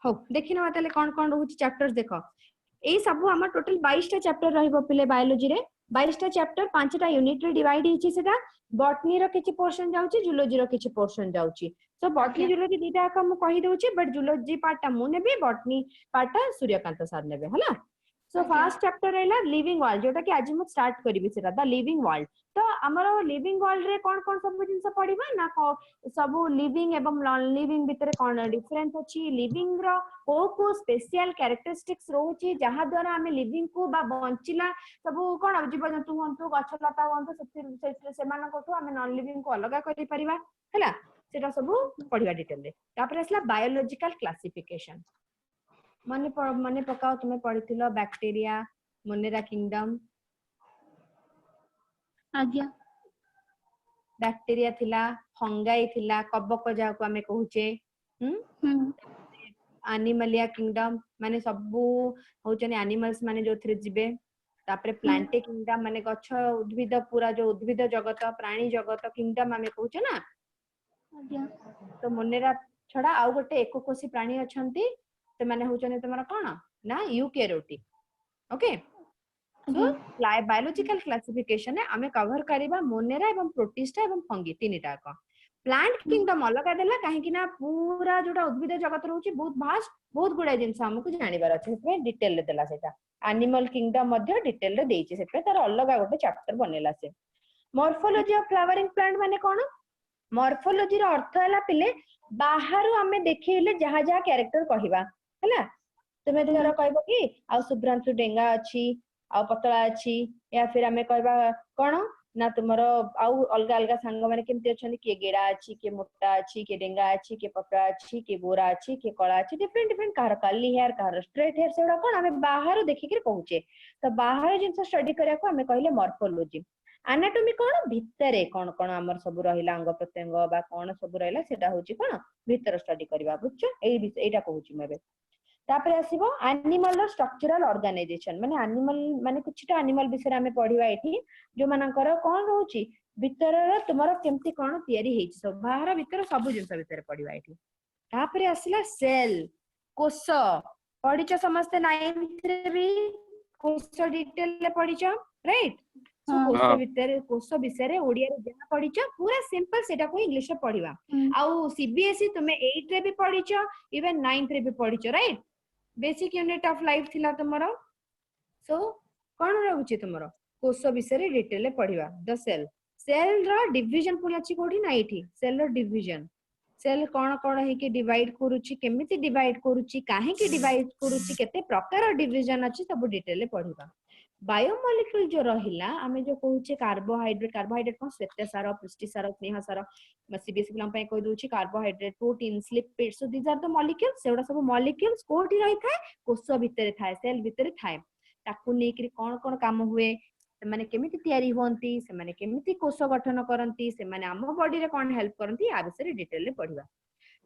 हो देखि ना ताले कोन रहउची चैप्टर्स देखो एई सब हमर टोटल 22 टा चैप्टर रहइबो पिले बायोलॉजी रे 22 टा चैप्टर 5 टा यूनिट रे डिवाइड हिची सेटा बॉटनी रो किछि पोर्शन जाउची जूलॉजी रो किछि पोर्शन जाउची सो बॉटनी जूलॉजी दीटा का मु कहि दउची बट जूलॉजी पार्ट टा मु नेबी बॉटनी पार्ट टा सूर्यकांत सर नेबे हला सो फर्स्ट चैप्टर रहला लिविंग वर्ल्ड जोटा कि आज मु स्टार्ट करबी सेटा द लिविंग वर्ल्ड तो हमरो लिविंग वर्ल्ड रे कोन सब जिंस पढिबा ना सब लिविंग एवं नॉन लिविंग भितर कोन डिफरेंस अछि लिविंग रो को स्पेशल कैरेक्टरिस्टिक्स रहउची जहा द्वारा हमें लिविंग को बा बंचिला सब कोन जीव जंतु हंतु गछ लता हंतु से मान को हमें नॉन लिविंग को अलग करि परिबा हैला सेटा सब पढिबा डिटेल रे तापर असला बायोलॉजिकल क्लासिफिकेशन मने पकाओ तुम्हें पढ़िथिलो बैक्टीरिया मोनेरा किंगडम आज्ञा बैक्टीरिया थिला फंगाई थिला कबक जाको हमें कहूचे एनिमलिया किंगडम माने सबु होचने एनिमल्स माने जो थरे जिबे तापरे प्लांटे किंगडम माने गछ उद्भिद पूरा जो उद्भिद जगत प्राणी जगत किंगडम हमें कहूचे ना आज्ञा तो मोनेरा छडा आउ गोटे एकोकोशी प्राणी अछंती से माने होचने तमरा कोन ना eukaryotic okay so biological classification है हमें कवर करिबा मोनेरा एवं प्रोटिस्टा एवं फंगी तीनिटा को प्लांट किंगडम अलग देला काहे कि ना पूरा जोटा उद्भिद जगत रहउची बहुत भास्ट बहुत गुडा जिंस हमकु जानिबार अछि से डिटेल रे देला सेटा एनिमल किंगडम मध्ये डिटेल रे देइछि से तार अलग गोटे चैप्टर बनेला से मॉर्फोलॉजी ऑफ फ्लावरिंग प्लांट माने कोन मॉर्फोलॉजी रो अर्थ हला पिले बाहरु हमें देखिले जहा जहा कैरेक्टर कहिबा हैला तुमे धर कहबो कि आ सुभ्रांशु डेंगा अछि आ पतला अछि या फिर हमें कहबा कोन ना तुमरो आउ अलगा अलगा संग माने केमते अछन के गेडा अछि के मोटा अछि के डेंगा अछि के पतला अछि के गोरा अछि के कला अछि डिफरेंट डिफरेंट कार कर्ली हेयर कार स्ट्रेट हेयर सेडा कोन हमें बाहर देखि के कहूचे तो बाहर जिंस स्टडी करिया को हमें कहले मॉर्फोलॉजी एनाटॉमी कोन भितरे कोन कोन हमर सब रहिला अंग प्रत्यंग बा कोन सब रहिला सेटा होची कोन भीतर स्टडी करबा बुझछ एटा कहूची मबे तापर आसीबो एनिमल रो स्ट्रक्चरल ऑर्गेनाइजेशन माने एनिमल माने कुछटा एनिमल विषय हमें पढिबा एठी जो मानकर कोन रहउची भीतर रो तुमरो केमती कोन तयारी हेची सब बाहर भीतर सब जिंस भीतर पढिबा एठी तापर आसीला सेल कोष पढिछ समस्त 9th रे भी कोष डिटेल ले पढिछ राइट सो कोष विषय रे ओडिया रे जहा पढिछ पूरा सिंपल सेटा को इंग्लिश रे पढिबा आउ सीबीएसई तुमे 8 रे भी पढिछ इवन 9th रे भी पढिछ right basic unit of life थिला तुमरो सो कोन रहउची तुमरो कोष विषय रे डिटेल ले पढिबा द सेल रो डिवीजन पुनी अछि कोठी ना एठी सेल रो डिवीजन सेल कोन कोन हे के डिवाइड करूची केमिति डिवाइड करूची काहे के डिवाइड करूची केते प्रकार डिवीजन अछि सब डिटेल ले पढिबा बायोमोलिक्यूल जो रहिला हमें जो कहूचे कार्बोहाइड्रेट को श्वेत सार पुष्टि सार स्नेह सार सीबीएसई पिलाम पय कहि दोची carbohydrate proteins lipids so these are the molecules सेडा सब मॉलिक्यूल्स कोठी रही थाए कोष भितर थाए सेल भितर थाए ताकू नेकरी कोन कोन काम हुए से माने केमिति तयारी होंती से माने केमिति कोष गठन करंती से माने हम बॉडी रे कोन हेल्प करंती आ विषय डिटेल रे पढिबा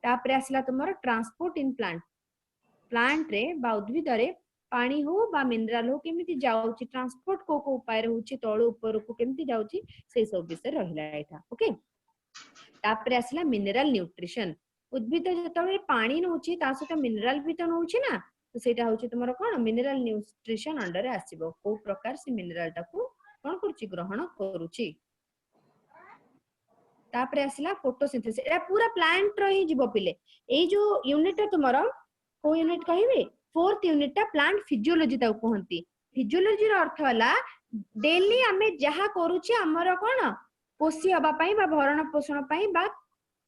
तापर आसला तुमरो ट्रांसपोर्ट इन प्लांट रे बा उद्भिद रे पानी हो बा मिनरल हो केमिति जाउची ट्रांसपोर्ट को उपाय रहउची तळ ऊपर को केमिति जाउची से सब विषय रहिला एटा ओके तापर आसला मिनरल न्यूट्रिशन उद्भिद जतळे पानी नउची ता सहित मिनरल भी त नउची ना तो सेटा होची तुमरो कोन मिनरल न्यूट्रिशन अंडर रे आसीबो को प्रकार से मिनरल टाकू कोन करची ग्रहण करूची तापर आसला फोटोसिंथेसिस एटा पूरा प्लांट रही जीवो पिले ए जो यूनिट तुमरो को यूनिट कहिबे 4th यूनिट टा प्लांट फिजियोलॉजी ता कहंती फिजियोलॉजी रो अर्थ हला डेली हमें जहा करूची हमरो कोन पोषी हबा पई बा भरण पोषण पई बा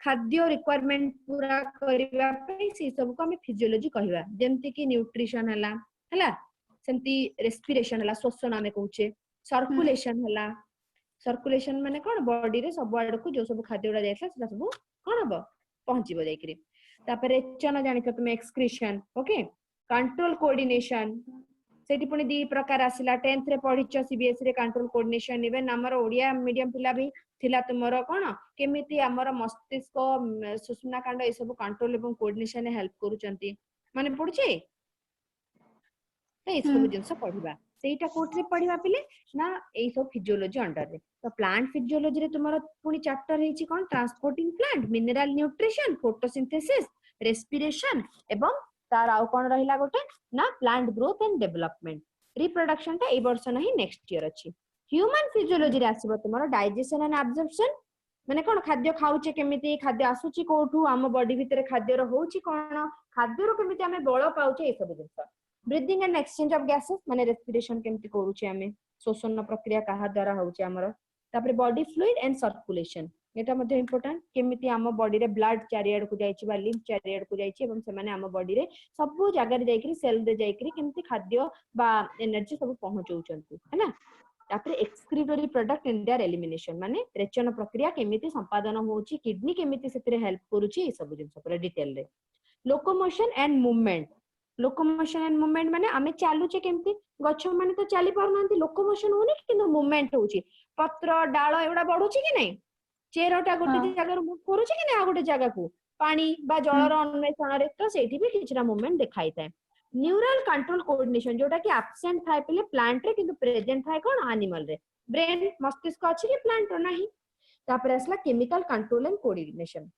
खाद्य रिक्वायरमेंट पूरा करिवा पई से सब को हमें फिजियोलॉजी कहिबा जेमति कि न्यूट्रिशन हला सेमति रेस्पिरेशन हला श्वसन हमें कहूचे सर्कुलेशन हला सर्कुलेशन माने कोन बॉडी रे सब आड़ को जो सब खाद्य उडा जायसला सेटा सब कोन हबो पहुंचीबो जायकरी तापर रेचन जानि त तुम एक्सक्रीशन ओके कंट्रोल कोऑर्डिनेशन सेठी पुनी दी प्रकार आसिला 10th रे पढिछ सीबीएसई रे कंट्रोल कोऑर्डिनेशन इवन हमर ओडिया मीडियम पिला भी थिला तुमरो कोन केमिति हमर मस्तिष्क सुषुम्ना कांड ए सब कंट्रोल एवं कोऑर्डिनेशन हेल्प करूचंती माने पढुचे ए सब जिंस पढिबा सेटा कोट रे पढिबा पिले ना ए सब फिजियोलॉजी अंडर रे तो प्लांट फिजियोलॉजी रे तुमरो पुनी चैप्टर हेची कोन transporting plant mineral nutrition photosynthesis respiration एवं तार आउ कोन रहिला गोटे ना plant growth and development reproduction टा ए वर्ष नहीं नेक्स्ट ईयर अछि ह्यूमन फिजियोलॉजी रे आसीबो तुमरो डाइजेशन एंड एब्जॉर्प्शन माने कोन खाद्य खाउचे केमिति खाद्य आसुची कोठू हम बॉडी भितरे खाद्य रो होउची कोन खाद्य रो केमिति हमें बळ पाउचे ए सब जिंस breathing and exchange of gases माने रेस्पिरेशन केमिति करूचे हमें श्वसन प्रक्रिया कहा द्वारा होउचे हमरो तापर बॉडी फ्लूइड एंड सर्कुलेशन एटा मध्ये इंपोर्टेंट केमिति हम बॉडी रे ब्लड चारियाड को जाईची बा लिम्फ चारियाड को जाईची एवं से माने हम बॉडी रे सब जगह रे जाईकरी सेल रे जाईकरी केमिति खाद्य बा एनर्जी सब पहुंचौचंती है ना तापर excretory product in their elimination माने रेचन प्रक्रिया केमिति संपादन होउची किडनी केमिति सेतरे हेल्प करूची ए सब जिंस पूरा डिटेल रे लोकोमोशन एंड मूवमेंट माने आमे चालुचे केमिति गछ माने तो चली पारनांती लोकोमोशन होनी किंतु मूवमेंट होउची पत्र डाळ एवडा बढ़ुची कि नहीं चेरटा गोटे जगह रो मूव करूची कि नहीं आ गोटे जगह को पानी बा जलर अन्वेषण रे तो सेठी भी किछरा मूवमेंट देखाई थाए न्यूरल कंट्रोल कोऑर्डिनेशन जोटा कि एब्सेंट थाए पले प्लांट रे किंतु प्रेजेंट थाए कोन एनिमल रे ब्रेन मस्तिष्क अछि कि प्लांट रो नाही तापर असला केमिकल कंट्रोल एंड कोऑर्डिनेशन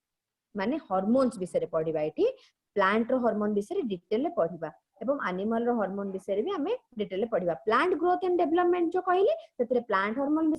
माने हार्मोन्स विषय पढ़िबा एठी प्लांट रो हार्मोन विषय डिटेल रे पढ़िबा एवं एनिमल रो हार्मोन विषय भी हमें डिटेल रे पढ़िबा प्लांट ग्रोथ एंड डेवलपमेंट जो कहली सेतरे प्लांट हार्मोन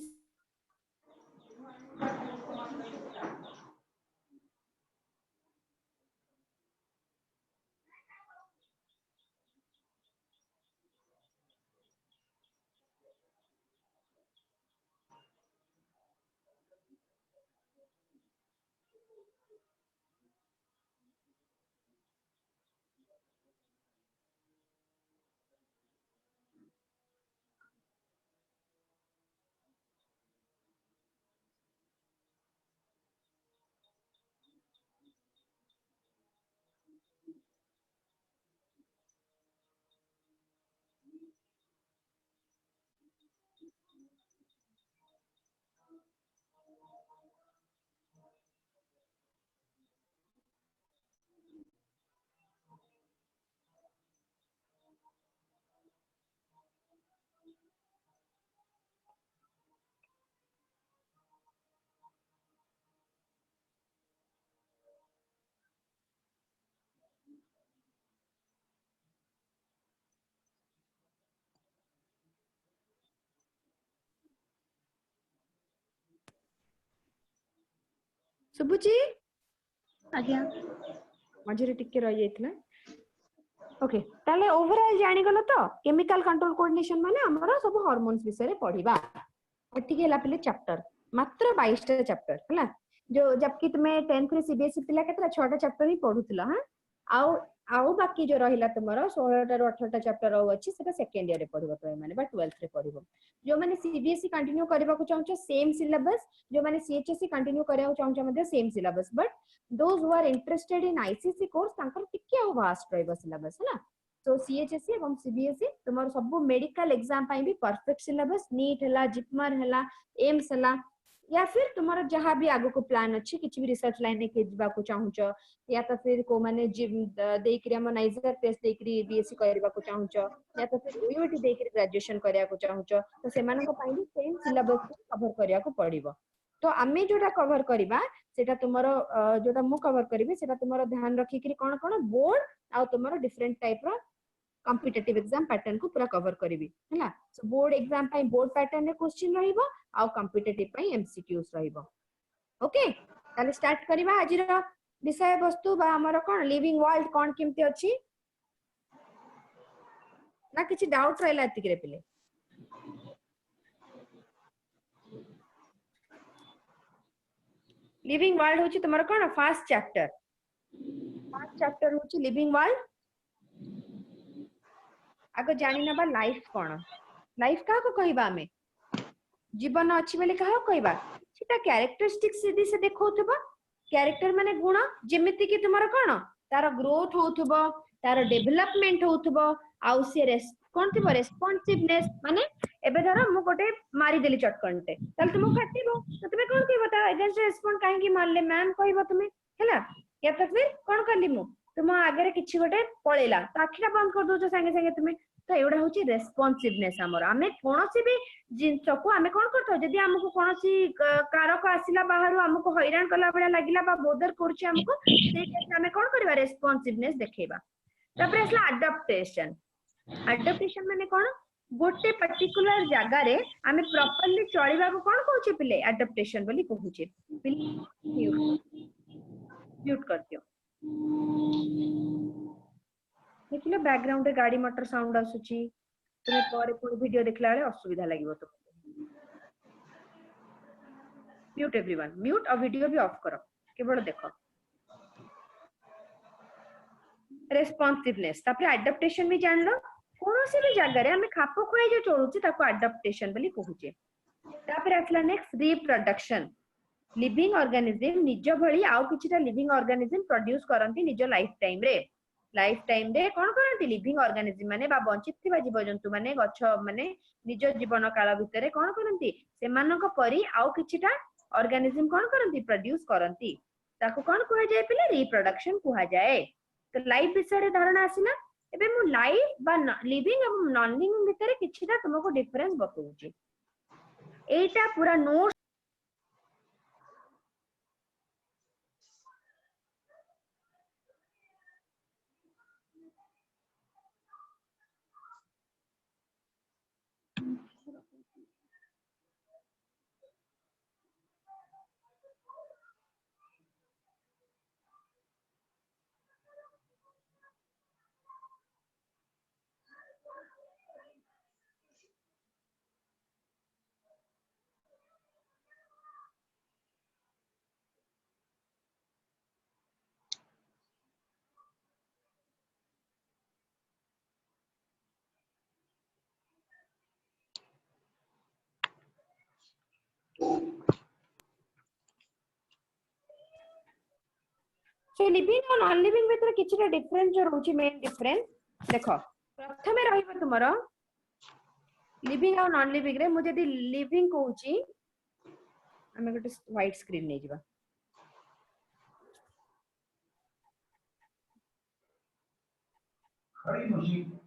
सुबुची आज्ञा मझे टिके रही जाइथिला ओके ताले ओवरऑल जानि गलो तो केमिकल कंट्रोल कोऑर्डिनेशन माने हमरा सब हार्मोन्स विषय रे पढ़िबा एठी गेला पले चैप्टर मात्र 22 टा चैप्टर हला जो जबकि तुमे 10th रे सीबीएसई पिला केतरा 6 टा चैप्टर ही पढुथिला हां आउ आउ बाकी जो रहिला तुमरो 16 टा रो 18 टा चैप्टर हो अछि सेटा सेकंड ईयर रे पढिबो तो माने बा 12th रे पढिबो जो माने सीबीएसई कंटिन्यू करबा को चाहछो सेम सिलेबस जो माने सीएचएसई कंटिन्यू करया को चाहछो मध्ये same syllabus but those who are interested in ICC course तांकर टिके आ वास्ट रहबो सिलेबस हला तो सीएचएसई एवं सीबीएसई तुमरो सब मेडिकल एग्जाम पई भी परफेक्ट सिलेबस नीट हला जिपमर हला एम्स हला या फिर तुम्हारा जहां भी आगो को प्लान अच्छी किसी भी रिसर्च लाइन के जबा को चाहूचो या तो फिर को माने देकरी हम नाइजर टेस्ट देकरी बीएससी करबा को चाहूचो या तो फिर ओयूटी देकरी ग्रेजुएशन करया को चाहूचो तो सेमान को पाई सेम सिलेबस को कवर करया को पड़िबो तो आमे जोटा कवर करबा सेटा तुम्हारो जोटा मु कवर करबी सेटा तुम्हारो ध्यान रखी कि कोन कोन बोर्ड आ तुम्हारो डिफरेंट टाइप रो कॉम्पिटिटिव एग्जाम पैटर्न को पूरा कवर करबी हैला सो बोर्ड एग्जाम पई बोर्ड पैटर्न रे क्वेश्चन रहिबो आ कॉम्पिटिटिव पई एमसीक्यूज रहिबो ओके ताले स्टार्ट करबा आज रो विषय वस्तु बा हमर कोन लिविंग वर्ल्ड कोन केमती अछि ना किछि डाउट रहला एतिकरे पिले लिविंग वर्ल्ड होछि तमर कोन फर्स्ट चैप्टर होछि लिविंग वर्ल्ड आगो जानि नबा लाइफ कोन लाइफ का को कहबा हमें जीवन अछि बेले कहा कहबा सेटा कैरेक्टरिस्टिक्स यदि से देखौथबा कैरेक्टर माने गुण जेमिति कि तुमर कोन तार ग्रोथ होथबो तार डेवलपमेंट होथबो आउ से कोन थिबो रेस्पोंसिवनेस माने एबे धर मु गोटे मारी देली चटकनटे तल तुम काटिबो तो तुमे कोन कहबो ता अगेंस्ट रेस्पोंड काहे कि मारले मैम कहबो तुमे हैला या तो फिर कोन करली मु तुम आगे किछि गोटे पळेला तो आखिरा बंद कर दोछ संगे संगे तुमे तो एवडा होची रेस्पोंसिवनेस हमर हमें कोनोसी भी जिंस को हमें कोन करतो जदी हमको कोनोसी कारक आसिला बाहरु हमको हैरान कला बेला लागिला बा बोदर करछि हमको से केस हमें कोन करबा रेस्पोंसिवनेस देखेबा तापर असला अडॉप्टेशन अडॉप्टेशन माने कोन गोटे पर्टिकुलर जगह रे आमे प्रॉपर्ली चलिबा को कोन कहूचे पिले अडॉप्टेशन बोली कहूचे म्यूट कर दियो देखिलो बैकग्राउंड रे गाड़ी मोटर साउंड आसुची तुमे परे कोन वीडियो देखला बेले असुविधा लागिवो तो म्यूट एवरीवन म्यूट और वीडियो भी ऑफ करो केवल देखो रेस्पॉन्सिवनेस तापर अडॉप्टेशन भी जान लो कोनोसी भी जगह रे हमें खाप खुआई जो चलुची ताको अडॉप्टेशन बोली कहूचे तापर आसला नेक्स्ट रिप्रोडक्शन लिविंग ऑर्गेनिज्म निज भली आउ किछटा लिविंग ऑर्गेनिज्म प्रोड्यूस करंती निज लाइफ टाइम रे कोन करंती लिविंग ऑर्गेनिज्म माने बा बंचित थिबा जीवजंतु माने गछ माने निज जीवन काल भितरे कोन करंती सेमानक परी आउ किछटा ऑर्गेनिज्म कोन करंती प्रोड्यूस करंती ताको कोन कुहा जाय पिले रिप्रोडक्शन कुहा जाय तो लाइफ विषय धारणा आसिना एबे मु लाइफ बा लिविंग एवं नॉन लिविंग भितरे किछटा तुमको डिफरेंस बतौची एटा पूरा नोट सो लिविंग और नॉन लिविंग भितर किछटा डिफरेंस जो रहउची मेन डिफरेंस देखो प्रथमे रहिबो तुमरो लिविंग और नॉन लिविंग रे मु जदी लिविंग कहूची हमें गोटे व्हाइट स्क्रीन नै जिबा खड़ी मशीन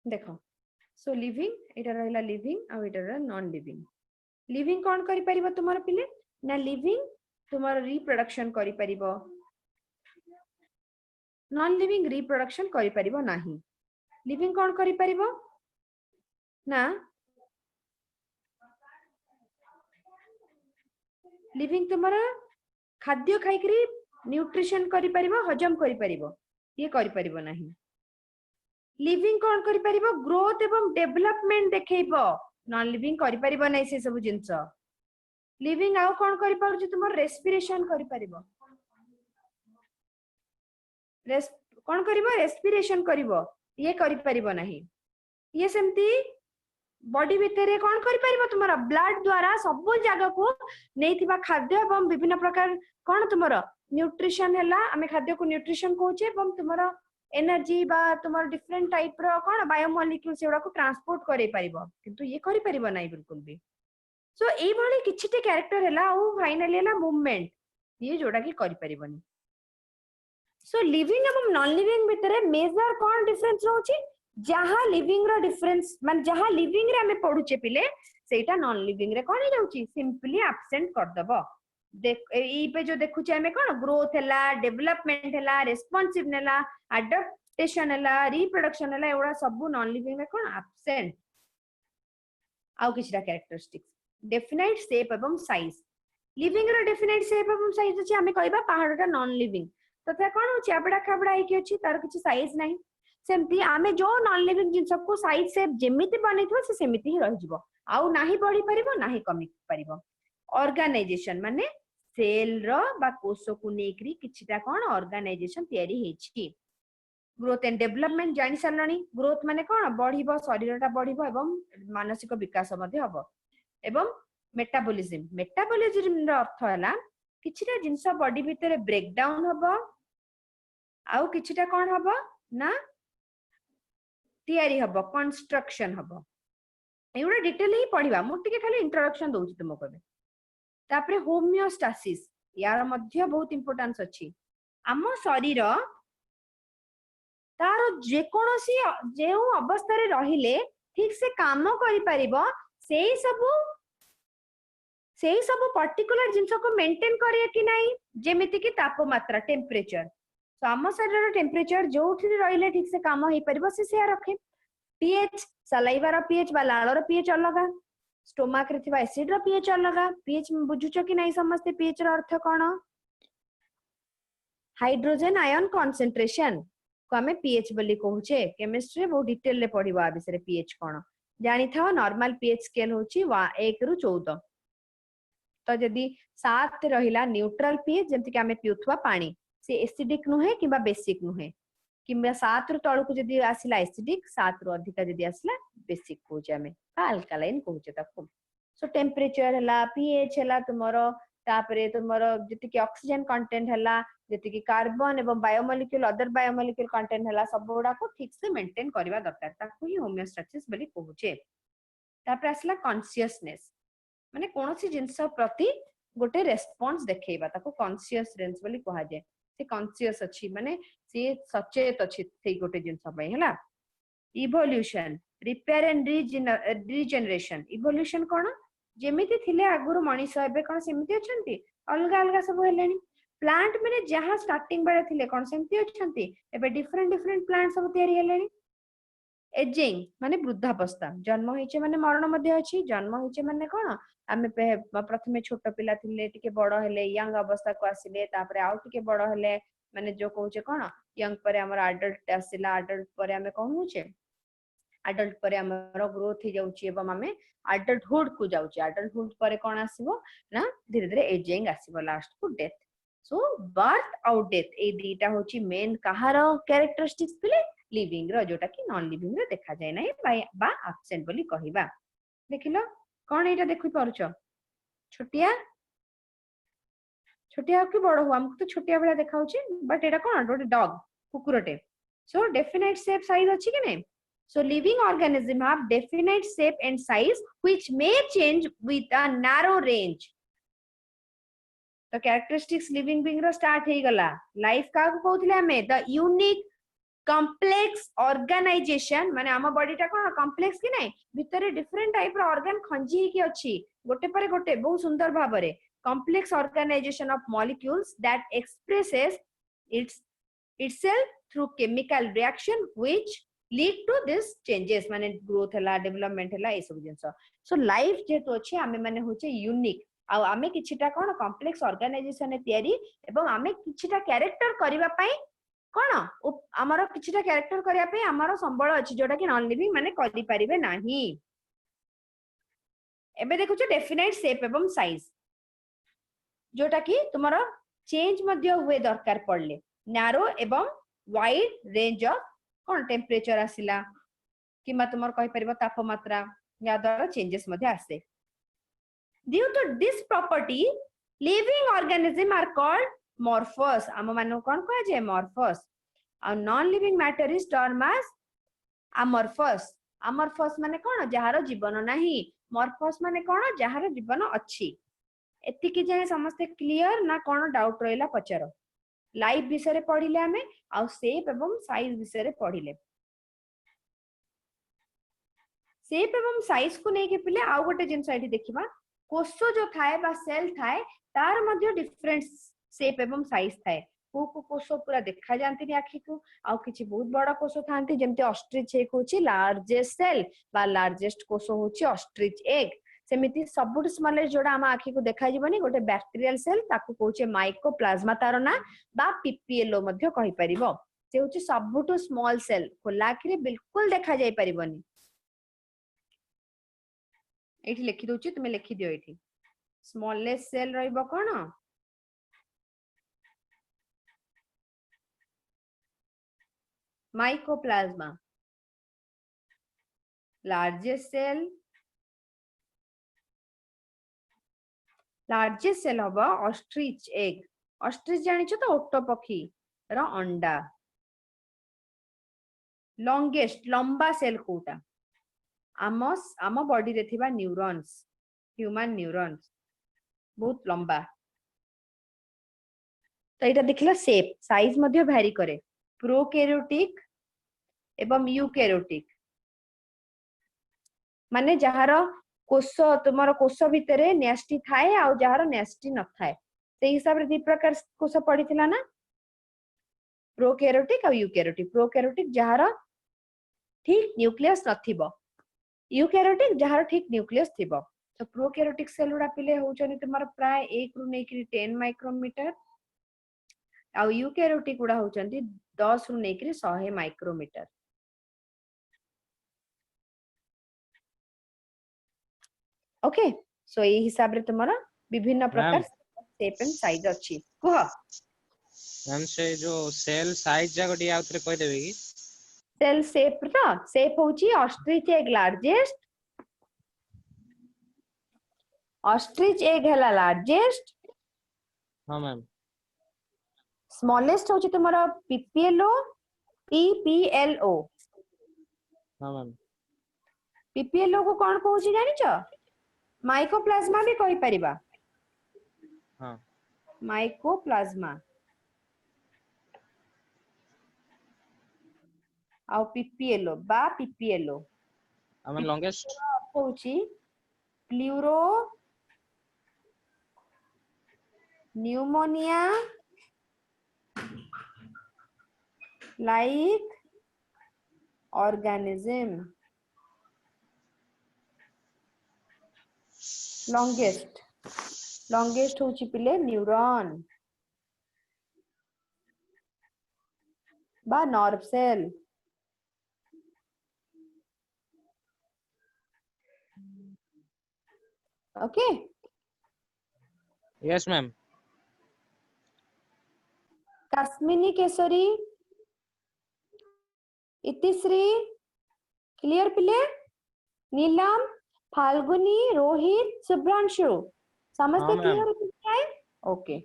देखो सो लिविंग एटा रहला लिविंग आ एटा रहला नॉन लिविंग कोन करि परिबो तुमर पिले ना लिविंग तुमर रिप्रोडक्शन करि परिबो नॉन लिविंग रिप्रोडक्शन करि परिबो नाही लिविंग कोन करि परिबो ना लिविंग तुमर खाद्य खाइकरी न्यूट्रिशन करि परिबो हजम करि परिबो ये करि परिबो नाही लिविंग कोन करि परिबो ग्रोथ एवं डेवलपमेंट देखैबो नॉन लिविंग करि परिबो नै से सब जिंस लिविंग आउ कोन करि पारु तुमर रेस्पिरेशन करि परिबो कोन करिबो रेस्पिरेशन करिबो ये करि परिबो नाही ये सेमती बॉडी भितरे कोन करि परिबो तुमरा ब्लड द्वारा सब जगह को नैथिबा खाद्य एवं विभिन्न प्रकार कोन तुमरा न्यूट्रिशन हैला हमें खाद्य को न्यूट्रिशन कहूचे एवं तुमरा एनर्जी बा तुमर डिफरेंट टाइप रो कोन बायोमोलिक्यूल सेडा को ट्रांसपोर्ट करै परिबो किंतु ये करि परिबो नै बिल्कुल भी सो एई भली किछटे कैरेक्टर हैला ओ फाइनली हैला मूवमेंट ये जोडा की करि परिबोनी सो लिविंग एवं नॉन लिविंग भितरे मेजर कोन डिफरेंस रहउची जहां लिविंग रो डिफरेंस मान जहां लिविंग रे हमें पढुचे पिले सेटा नॉन लिविंग रे कोन जाउची सिंपली एब्सेंट कर दबो देख ई पे जो देखुचे हमें कोन ग्रोथ हैला डेवलपमेंट हैला रेस्पॉन्सिव हैला अडॉप्टेशन हैला रिप्रोडक्शन हैला एवडा सब नॉन लिविंग रे कोन एब्सेंट आउ किछटा कैरेक्टरिस्टिक्स डेफिनाइट शेप एवं साइज लिविंग रो डेफिनाइट शेप एवं साइज अछि हमें कहबा पहाड़टा नॉन लिविंग तथा कोन होची आबडा खाबडा आइके अछि तार किछि साइज नाही सेमती आमे जो नॉन लिविंग जिन सबको साइज शेप जेमिति बनेथो से सेमिति ही रहि जिवो आउ नाही बढ़ी परिबो नाही कमी परिबो ऑर्गेनाइजेशन माने सेल रो बा कोष को नेकरी किछटा कोन ऑर्गेनाइजेशन तयारी हेछि ग्रोथ एंड डेवलपमेंट जानि सरलणी ग्रोथ माने कोन बढ़िबो शरीरटा बढ़िबो एवं मानसिक विकास मध्ये हबो एवं मेटाबॉलिज्म रो अर्थ हला किछटा जिंस बॉडी भितरे ब्रेक डाउन हबो आउ किछटा कोन हबो ना तयारी हबो कंस्ट्रक्शन हबो एउडा डिटेल ही पढिबा मु टिके खाली इंट्रोडक्शन दोउची तुमको बे तापरे होमियोस्टासिस यार मध्य बहुत इंपोर्टेंस अछि आम शरीर तार जेकोसी जो अवस्था रे रहिले ठीक से काम करि परिबो सेही सब पर्टिकुलर जिंस को मेंटेन करिए कि नहीं जेमिति कि तापमात्रा टेम्परेचर तो आम शरीर टेम्परेचर जो रहिले ठीक से काम हो परिबो से रखे पीएच सलाइवार पीएच बा लाळर पीएच अलगा स्टोमाक रे थिबा एसिड रो पीएच अलगा पीएच बुझुचो कि नहीं समस्त पीएच रो अर्थ कोन हाइड्रोजन आयन कंसंट्रेशन को हमें पीएच बोली कहूचे केमिस्ट्री बहुत डिटेल रे पढिबा आ विषय पीएच कोन जानि थाओ नॉर्मल पीएच स्केल होची 1 रु 14 तो जदी 7 रहिला न्यूट्रल पीएच जेंति कि हमें पिउथवा पानी से एसिडिक नुहे किबा बेसिक नुहे किबा 7 रु तळु को जदी आसिला एसिडिक 7 रु अधिक जदी आसिला बेसिक कहूचे हमें अल्कालाइन कहूचे ताको सो टेम्परेचर हला पीएच हला तुमरो तापरे तुमरो जति कि ऑक्सीजन कंटेंट हला जति कि कार्बन एवं बायोमोलिक्यूल अदर बायोमोलिक्यूल कंटेंट हला सब गुडा को ठीक से मेंटेन करबा दरकार ताको ही होमियोस्टैसिस बोली कहूचे तापरे आसिला कॉन्शियसनेस माने कोनोसी जिंस प्रति गोटे रेस्पॉन्स देखैबा ताको कॉन्शियसनेस बोली कहा जाय से कॉन्शियस अछि माने से सचेत अछि से गोटे जिंस पय हला evolution repair and regeneration evolution कोन जेमिति थिले आगुरु मनीष एबे कोन सेमिति अछंती अलगा अलगा सब हेलेनी प्लांट माने जहां स्टार्टिंग बेले थिले कोन सेमिति अछंती एबे डिफरेंट डिफरेंट प्लांट सब तयारी हेलेनी एजिंग माने वृद्धावस्था जन्म होइचे माने मरण मध्ये अछि जन्म होइचे माने कोन आमे प्रथमे छोट पिला थिले टिके बड़ हेले यंग अवस्था को आसिले तापरे आउ टिके बड़ हेले माने जो कहूचे कोन यंग परे हमर एडल्ट आसिला एडल्ट परे आमे कोन होचे एडल्ट परे हमर ग्रोथ ही जाउची एवं आमे एडल्टहुड को जाउची एडल्टहुड परे कोन आसीबो ना धीरे धीरे एजिंग आसीबो लास्ट को डेथ सो बर्थ आउ डेथ ए दीटा होची मेन कहारो कैरेक्टरिस्टिक्स पिले लिविंग रो जोटा कि नॉन लिविंग रे देखा जाय नै बा एब्सेंट बोली कहिबा देखिलो कोन एटा देखि पारुचो छोटिया छोटिया कि बड़ हो हमको तो छोटिया बेला देखाउची but Etah cone डोटे dog कुकुरटे so definite shape size अछि कि नै so living organism have definite shape and size which may change with a narrow range तो characteristics living being रो स्टार्ट हे गला लाइफ का को कहउथिले हमें द यूनिक कॉम्प्लेक्स ऑर्गेनाइजेशन माने आम बॉडी टा कोन कॉम्प्लेक्स कि नै भितरे डिफरेंट टाइप रो ऑर्गन खंजी कि अछि गोटे परे गोटे बहुत सुंदर भाबरे complex organisation of molecules that expresses itself through chemical reaction which lead to this changes माने ग्रोथ हला डेवलपमेंट हला ए सब जिंस सो लाइफ जे तो अछि आमे माने होचे यूनिक आ आमे किछिटा कोन कॉम्प्लेक्स ऑर्गेनाइजेशन तयारी एवं आमे किछिटा कैरेक्टर करिवा पई कोन हमरो किछिटा कैरेक्टर करिया पई हमरो संबळ अछि जोटा कि नॉन लिविंग माने करि परिबे नाही एबे देखुछ डेफिनेट शेप एवं साइज जोटा कि तुमरो चेंज मध्ये हुए दरकार पड़ले नैरो एवं वाइड रेंज ऑफ कोन टेम्परेचर आसिला किमा तुमर कहि परिबो तापमात्रा या द्वारा चेंजेस मध्ये आसे due to this property living organism are called morphs हम मानो कोन कह जे मॉर्फस आ non living matter is term as amorphous amorphous माने कोन जहार जीवन नाही मॉर्फस माने कोन जहार जीवन अछि एति कि जे समस्त क्लियर ना कोन डाउट रहिला पचारो लाइफ विषय रे पढिले हमें आ शेप एवं साइज विषय रे पढिले शेप एवं साइज को नै के पिले आ गोटे जिंस आइठी देखिबा कोषो जो थाए बा सेल थाए तार मध्ये डिफरेंट शेप एवं साइज थाए को कोषो पूरा देखा जानती नि आखि को आ किछि बहुत बड़ा कोषो थांती जेमते ऑस्ट्रिच एक होची लार्जेस्ट सेल बा लार्जेस्ट कोषो होची ऑस्ट्रिच एग सेमिति सबुट स्मॉलेस्ट जोडा हम आखि को देखा जीवनी गोटे बैक्टीरियल सेल ताकू कहूचे माइकोप्लाज्मा तार ना बा पीपीएलओ मध्ये कहि परिबो से होची सबुट स्मॉल सेल खोला आखि रे बिल्कुल देखा जाय परिबोनी एठी लिखि दोची तुमे लिखि दियो एठी स्मॉलेस्ट सेल रहइबो कोन माइकोप्लाज्मा लार्जेस्ट सेल हबो ऑस्ट्रिच एग ऑस्ट्रिच जानि छ तो ओटो पखी रो अंडा लॉन्गेस्ट लंबा सेल कोटा आम बॉडी रे थिबा न्यूरॉन्स ह्यूमन न्यूरॉन्स बहुत लंबा तो एटा देखला शेप साइज मध्ये वैरी करे प्रोकैरियोटिक एवं यूकैरियोटिक माने जहार कोष तुमर कोष भितरे न्यास्टी थाए आ जहार न्यास्टी न थाए से हिसाब रे दी प्रकार कोष पडिथिला ना प्रोकैरियोटिक और यूकैरियोटिक प्रोकैरियोटिक जहार ठीक न्यूक्लियस नथिबो यूकैरियोटिक जहार ठीक न्यूक्लियस थिबो तो प्रोकैरियोटिक सेल गुडा पिले होचनी तुमर प्राय 1 रु नेकरी 10 माइक्रोमीटर आ यूकैरियोटिक गुडा होचंती 10 रु नेकरी 100 माइक्रोमीटर ओके सो ये हिसाब रे तुमरा विभिन्न प्रकार शेप एंड साइज अछि कुह मैम से जो सेल साइज जाको डी आउतरे कह देबे की सेल शेप ता शेप होची ostrich egg largest ostrich egg हला लार्जेस्ट हां मैम स्मॉलेस्ट होची तुमरा पीपीएलओ पीपीएलओ हां मैम पीपीएलओ को कोन कहूची जानि छ माइकोप्लाज्मा भी कहि परिबा हां माइकोप्लाज्मा आ पीपीएलओ बा पीपीएलओ हमें लॉन्गेस्ट होची pleuropneumonia like organism longest होची पिले न्यूरॉन बा nerve cell okay yes ma'am Kasmini Kesari Itishree clear पिले नीलम फाल्गुनी रोहित शुभ्रांशु समझते हाँ, मैम। क्लियर है ओके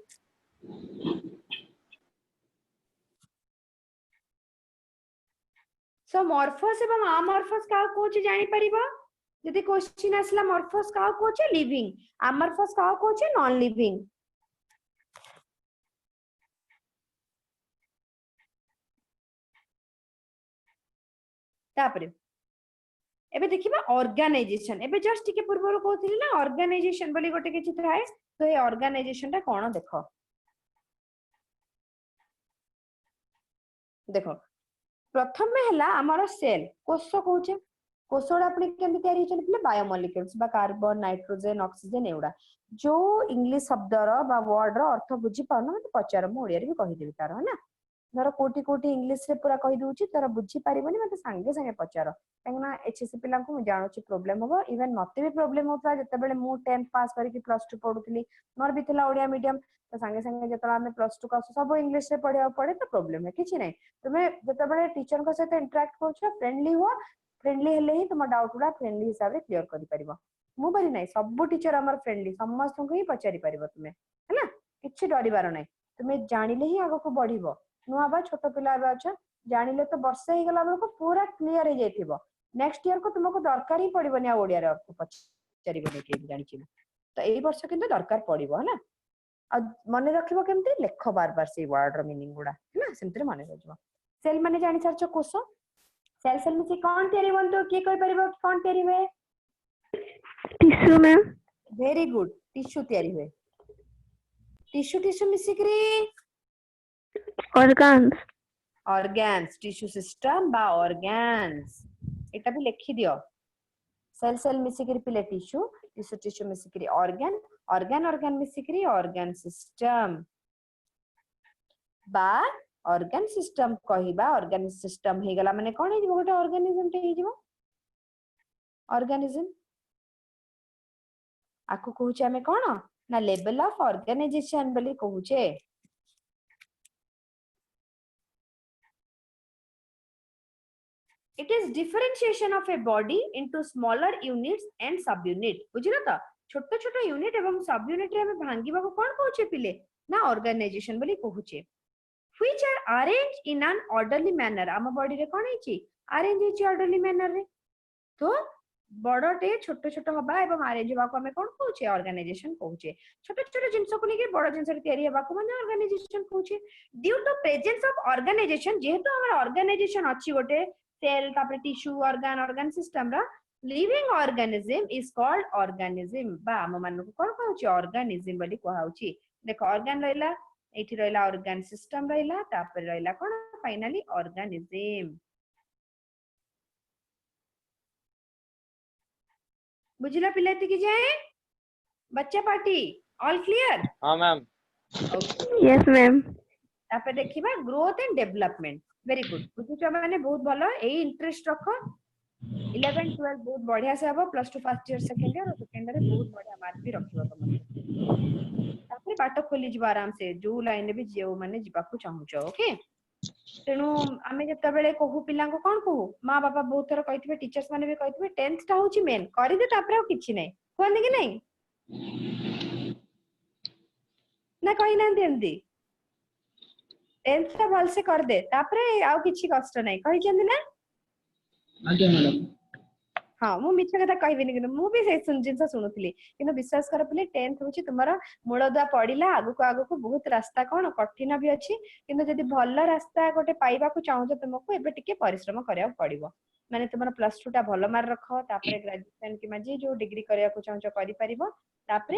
सो मॉर्फस एवं अमॉर्फस का कोच जानि परिबा यदि क्वेश्चन आसला मॉर्फस का कोच लिविंग अमॉर्फस का कोच नॉन लिविंग तापरे एबे देखिबा ऑर्गेनाइजेशन एबे जस्ट टिके पूर्वरो कहथिली ना ऑर्गेनाइजेशन बोली गोटे किछि थाए तो ए ऑर्गेनाइजेशन ता कोन देखो देखो प्रथम में हला हमर सेल कोष कहूचे कोषोडा अपने केमि तयारी होचन पले बायोमोलिक्यूल्स बा कार्बन नाइट्रोजन ऑक्सीजन एउडा जो इंग्लिश शब्द रो बा वर्ड रो अर्थ बुझी पाउन मते पचार मो ओडिया रे भी कहि देबी तार है धर कोटी कोटी इंग्लिश रे पूरा कहि दूची तर बुझी पारिबनी मते संगे संगे पचार कांगना एचएससी पिला को जानुची प्रॉब्लम हो इवन मते भी प्रॉब्लम होता जते बेले मु 10th पास करी प्लस 2 पढुतली मोर भी थिला ओडिया मीडियम तो संगे संगे जतला हमें प्लस 2 का सब इंग्लिश रे पढिया पड़े तो प्रॉब्लम है किछि नै तुमे जते बेले टीचर को साथ इंटरेक्ट करछ फ्रेंडली हो फ्रेंडली हेले ही तुम डाउट गुडा फ्रेंडली हिसाब रे क्लियर करि परिबो मु बरी नै सब टीचर हमर फ्रेंडली समस्त को ही पचारि परिबो तुमे हैना किछि डरिबार नै तुमे जानिले ही आगो को बढ़िबो नुआ बा छोट पिला बा छ जानिले तो वर्ष हे गला बेल को पूरा क्लियर हे जाइथिबो नेक्स्ट ईयर को तुमको दरकार ही पड़िबोनी आ ओडिया रे अर्थ पचारिबो के जानि छी तो एई वर्ष किंतु दरकार पड़िबो हैना आ मने रखिबो केमते लेख बार बार से वर्ड रो मीनिंग गुडा हैना सेमते मने रखिबो सेल माने जानि सारछ कोष सेल सेल में से कौन तयारी बनतो के कहि परिबो कौन तयारी हुए tissue ma'am very good tissue तयारी हुए टिश्यू टिश्यू मिसिकरी ऑर्गन्स ऑर्गन्स टिश्यू सिस्टम बा ऑर्गन्स एटा भी लिखि दियो सेल सेल मिसिकरी पिले टिश्यू टिश्यू टिश्यू मिसिकरी ऑर्गन ऑर्गन ऑर्गन मिसिकरी ऑर्गन सिस्टम बा ऑर्गन सिस्टम कहिबा ऑर्गन सिस्टम हे गला माने कोन हे जिवो गोटे ऑर्गेनिज्म टे हे जिवो ऑर्गेनिज्म आकु कहूचे हमें कोन ना लेवल ऑफ ऑर्गेनाइजेशन बोली कहूचे it is differentiation of a body into smaller units and subunit बुझिला त छोट छोट यूनिट एवं सब यूनिट रे हमें भांगीबा को कोन कहूचे पिले ना ऑर्गेनाइजेशन बोली कहूचे which are arranged in an orderly manner आम बॉडी रे कोन हेची अरेंज हेची ऑर्डरली मैनर रे तो बड़टे छोट छोट हबा एवं अरेंज हबा को हमें कोन कहूचे ऑर्गेनाइजेशन कहूचे छोट छोट जिंस को लेके बड़ जिंस रे तयारी हबा को माने ऑर्गेनाइजेशन कहूचे due to presence of organization जेहेतु हमर ऑर्गेनाइजेशन अछि गोटे सेल तापर टिश्यू organ सिस्टम रा living organism is called organism बा हम मान को कोन कहउची ऑर्गेनिज्म बोली कहउची देखो ऑर्गन रहला एठी रहला ऑर्गन सिस्टम रहला तापर रहला कोन फाइनली ऑर्गेनिज्म बुझला पिलेती की जाए बच्चा पार्टी ऑल क्लियर हाँ मैम Yes, ma'am. तापर देखिबा growth and development very good बुझुछ माने बहुत भलो एई इंटरेस्ट रखो 11 12 बहुत बढ़िया से हबो plus 2 first year second year और सेकंड ईयर बहुत बढ़िया मार्क भी रखिबो तुम तापर बाट खोली जिबा आराम से जो लाइन भी जेउ माने जिबा को चाहूछ ओके तेनु आमे जत्ता बेले कहू पिला को कोन कहू मां बाबा बहुत थर कहितबे टीचर्स माने भी कहितबे 10th ता होची मेन करि दे तापर किछि नै कोन कि नै ना कहि ना देंदी 10th ता भल से कर दे तापर आउ किछि कष्ट नै कहि जंदी ना आज्ञा मैडम हाँ मु मिछ कथा कहबिनी कि मु भी से जिनस सुनुथली किंतु विश्वास कर पले 10th होची तुम्हारा मूलदुआ पडिला आगु को बहुत रास्ता कोन कठिन भी अछि किंतु जदी भल रास्ता गोटे पाइबा को चाहू छ तुमको एबे टिके परिश्रम करिया पड़िबो माने तुम्हारा प्लस 2 टा भल मार रखो तापर ग्रेजुएशन कि माजे जो डिग्री करिया को चाहू छ करि परिबो तापर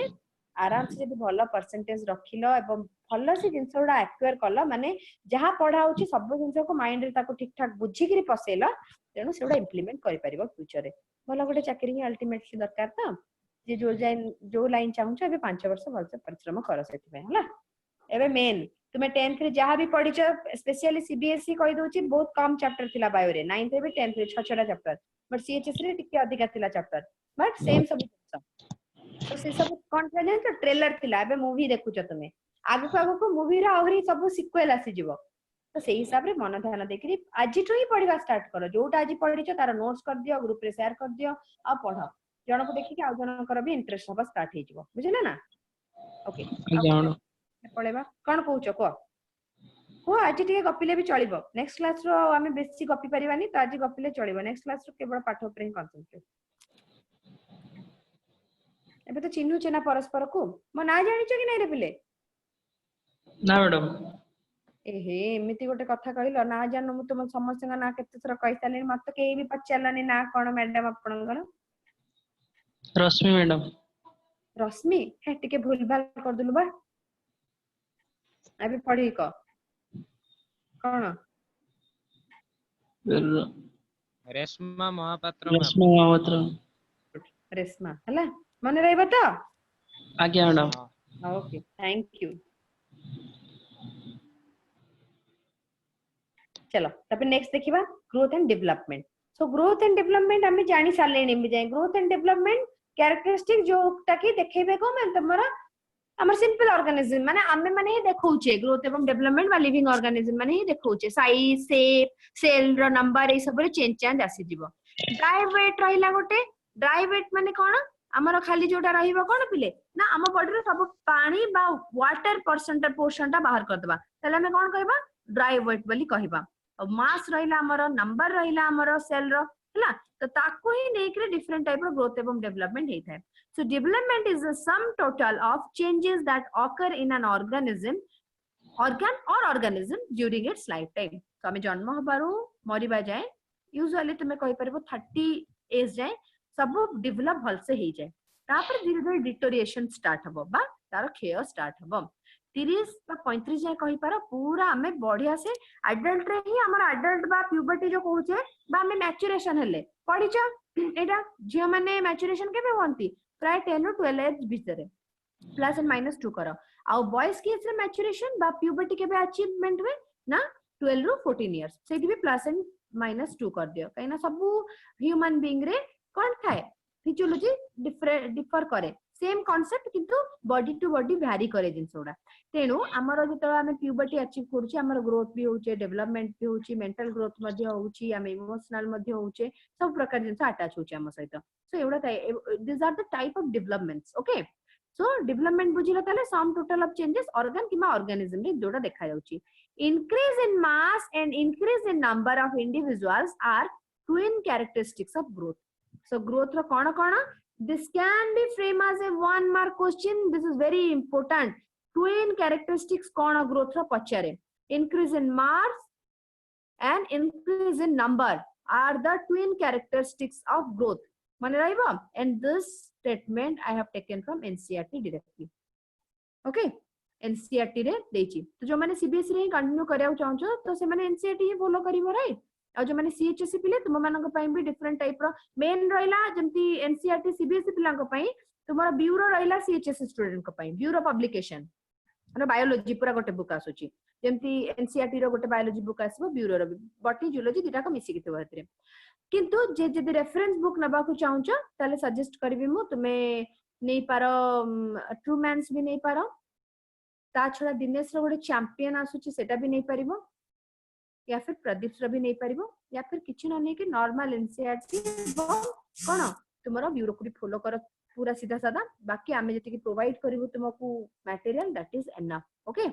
आराम से जदी भल परसेंटेज रखिलो एवं भल से जिंस उडा एक्वायर कलो माने जहा पढा होची सब जिंस को माइंड रे ताको ठीक ठाक बुझी करी पसेलो तेनु सेडा इंप्लीमेंट करि परिबो फ्यूचर रे भल गोटे चाकरी ही अल्टीमेटली दरकार त जे जो लाइन चाहू छ एबे 5 वर्ष भल से परिश्रम कर सेति पे हला एबे मेन तुमे 10th रे जहा भी पढी छ स्पेशली सीबीएसई कहि दोची बहुत कम चैप्टर थिला बायो रे 9th रे भी 10th रे 6 चैप्टर बट सीएचएस रे टिके अधिका थिला चैप्टर बट सेम सब तो से सब कोन जाने तो ट्रेलर थिला एबे मूवी देखु छ तुमे आगु को मूवी रा आउरी सब सिक्वेल आसी जिवो तो सही हिसाब रे मन ध्यान देखि आज ही पढ़िबा स्टार्ट करो जोटा आज पढ़ी छ तार नोट्स कर दियो ग्रुप रे शेयर कर दियो आ पढ़ो जण को देखि के आ जण कर भी इंटरेस्ट होबा स्टार्ट हे जिवो बुझिला ना ओके पळेबा कोन कहू छ को आज टिके गपिले भी चलिबो नेक्स्ट क्लास रो हमें बेसी गपि परिबानी तो आज गपिले चलिबो नेक्स्ट क्लास रो केवल पाठ ऊपर ही कंसंट्रेट एबे तो चिन्हू छना परस्पर को म ना जानि छ कि नै रे पिले ना मैडम एहे एमिति गोटे कथा कहिलो ना जानो मु तुम समस्त ना केते थरा कहि साले मत के भी पचारलानी ना कोन मैडम आपनकर रश्मि मैडम रश्मि हे टिके भूल भाल कर दलु बा अबे पढ़ी को कोन रेशमा महापात्र रश्मि महापात्र रेशमा हला मन रहबा तो आज्ञा मैडम ओके थैंक यू चलो तब नेक्स्ट देखिबा growth and development so growth and development हम जानि सालेनी भी जाय ग्रोथ एंड डेवलपमेंट कैरेक्टरिस्टिक जो ताकि देखेबे को मैं तमरा हमर सिंपल ऑर्गेनिज्म माने हमें माने ही देखौचे ग्रोथ एवं डेवलपमेंट बा लिविंग ऑर्गेनिज्म माने ही देखौचे साइज शेप सेल रो नंबर ए सब रे चेंज आसी जिवो ड्राई वेट रहिला गोटे ड्राई वेट माने कोन हमर खाली जोटा रहिबो कोन पिले ना हम बॉडी रे सब पानी बा वाटर परसेंटेज पोर्शन बाहर कर दबा तले हमें कोन कहबा ड्राई वेट बोली कहबा और मास रहिला हमर नंबर रहिला हमर सेल रो हला तो ताको ही नेकरे डिफरेंट टाइप रो ग्रोथ एवं डेवलपमेंट हेता है so development is the sum total of changes that occur in an organ or organism during its lifetime तो हमें जन्म हबारू मरिबा जाए यूजुअली तुमे कहि परबो 30 एज जाए सब डेवलप भल से हे जाए तापर धीरे धीरे डिटोरिएशन स्टार्ट हबो बा तार खेय स्टार्ट हबो 30 बा 35 जाए कहि पारो पूरा हमें बढ़िया से एडल्ट रे ही हमर एडल्ट बा प्यूबर्टी जो कहूचे बा हमें मैच्योरेशन हेले पढी छ एटा जे माने मैच्योरेशन केबे होंती प्राय 10 टू 12 एज भीतर प्लस एंड माइनस 2 करो आ बॉयज के एज रे मैच्योरेशन बा प्यूबर्टी केबे अचीवमेंट हुए ना 12 रू 14 इयर्स सेठी भी प्लस एंड माइनस 2 कर दियो कहिना सब ह्यूमन बीइंग रे कोन थाए फिजियोलॉजी डिफर करे सेम कांसेप्ट किंतु बॉडी टू बॉडी वैरी करे जिंसोडा तेनु हमर जतो हमें प्यूबर्टी अचीव करछि हमर ग्रोथ भी होचे डेवलपमेंट भी होची मेंटल ग्रोथ मध्ये होची हम इमोशनल मध्ये होचे सब प्रकार जिंस अटैच होचे हम सहित सो एवडा this are the type of developments okay so development बुझिला ताले sum total of changes organ किमा ऑर्गेनिज्म रे जोडा देखा जाउची increase in mass and increase in number of individuals are twin characteristics of growth so growth ro कोन कोन this can be framed as a one mark question this is very important twin characteristics cone growth ro पचारे increase in mass and increase in number are the twin characteristics of growth. mane rahibo, and this statement I have taken from NCERT directly. Okay, NCERT रे देछि तो जो माने CBSE रे continue करिया चाहछो तो से माने NCERT ही फॉलो करिवो, राइट। आ जो माने CHSE पिले तुम मानक पई भी डिफरेंट टाइप रो मेन रहिला जेंति NCERT CBSE पिलांक पई तुमरो ब्यूरो रहिला CHSE स्टूडेंट को पई ब्यूरो पब्लिकेशन माने बायोलॉजी पूरा गोटे बुक आसुची जेंति NCERT रो गोटे बायोलॉजी बुक आसीबो ब्यूरो रो बॉटनी जूलॉजी दिटा को मिसी किते भतरे किंतु जे जदी रेफरेंस बुक नबा को चाहछो ताले सजेस्ट करबी मु तुमे नै पारो ट्रू मैन्स भी नै पारो ता छड़ा दिनेश रो गोटे चैंपियन आसुची सेटा भी नै परिबो या फिर प्रदीप रो भी नै परिबो या फिर किछि न नै कि नॉर्मल एनसीईआरटी कोन तुमरो ब्यूरो को फॉलो कर पूरा सीधा सादा बाकी आमे जति कि प्रोवाइड करिवो तुमको material that is enough. Okay,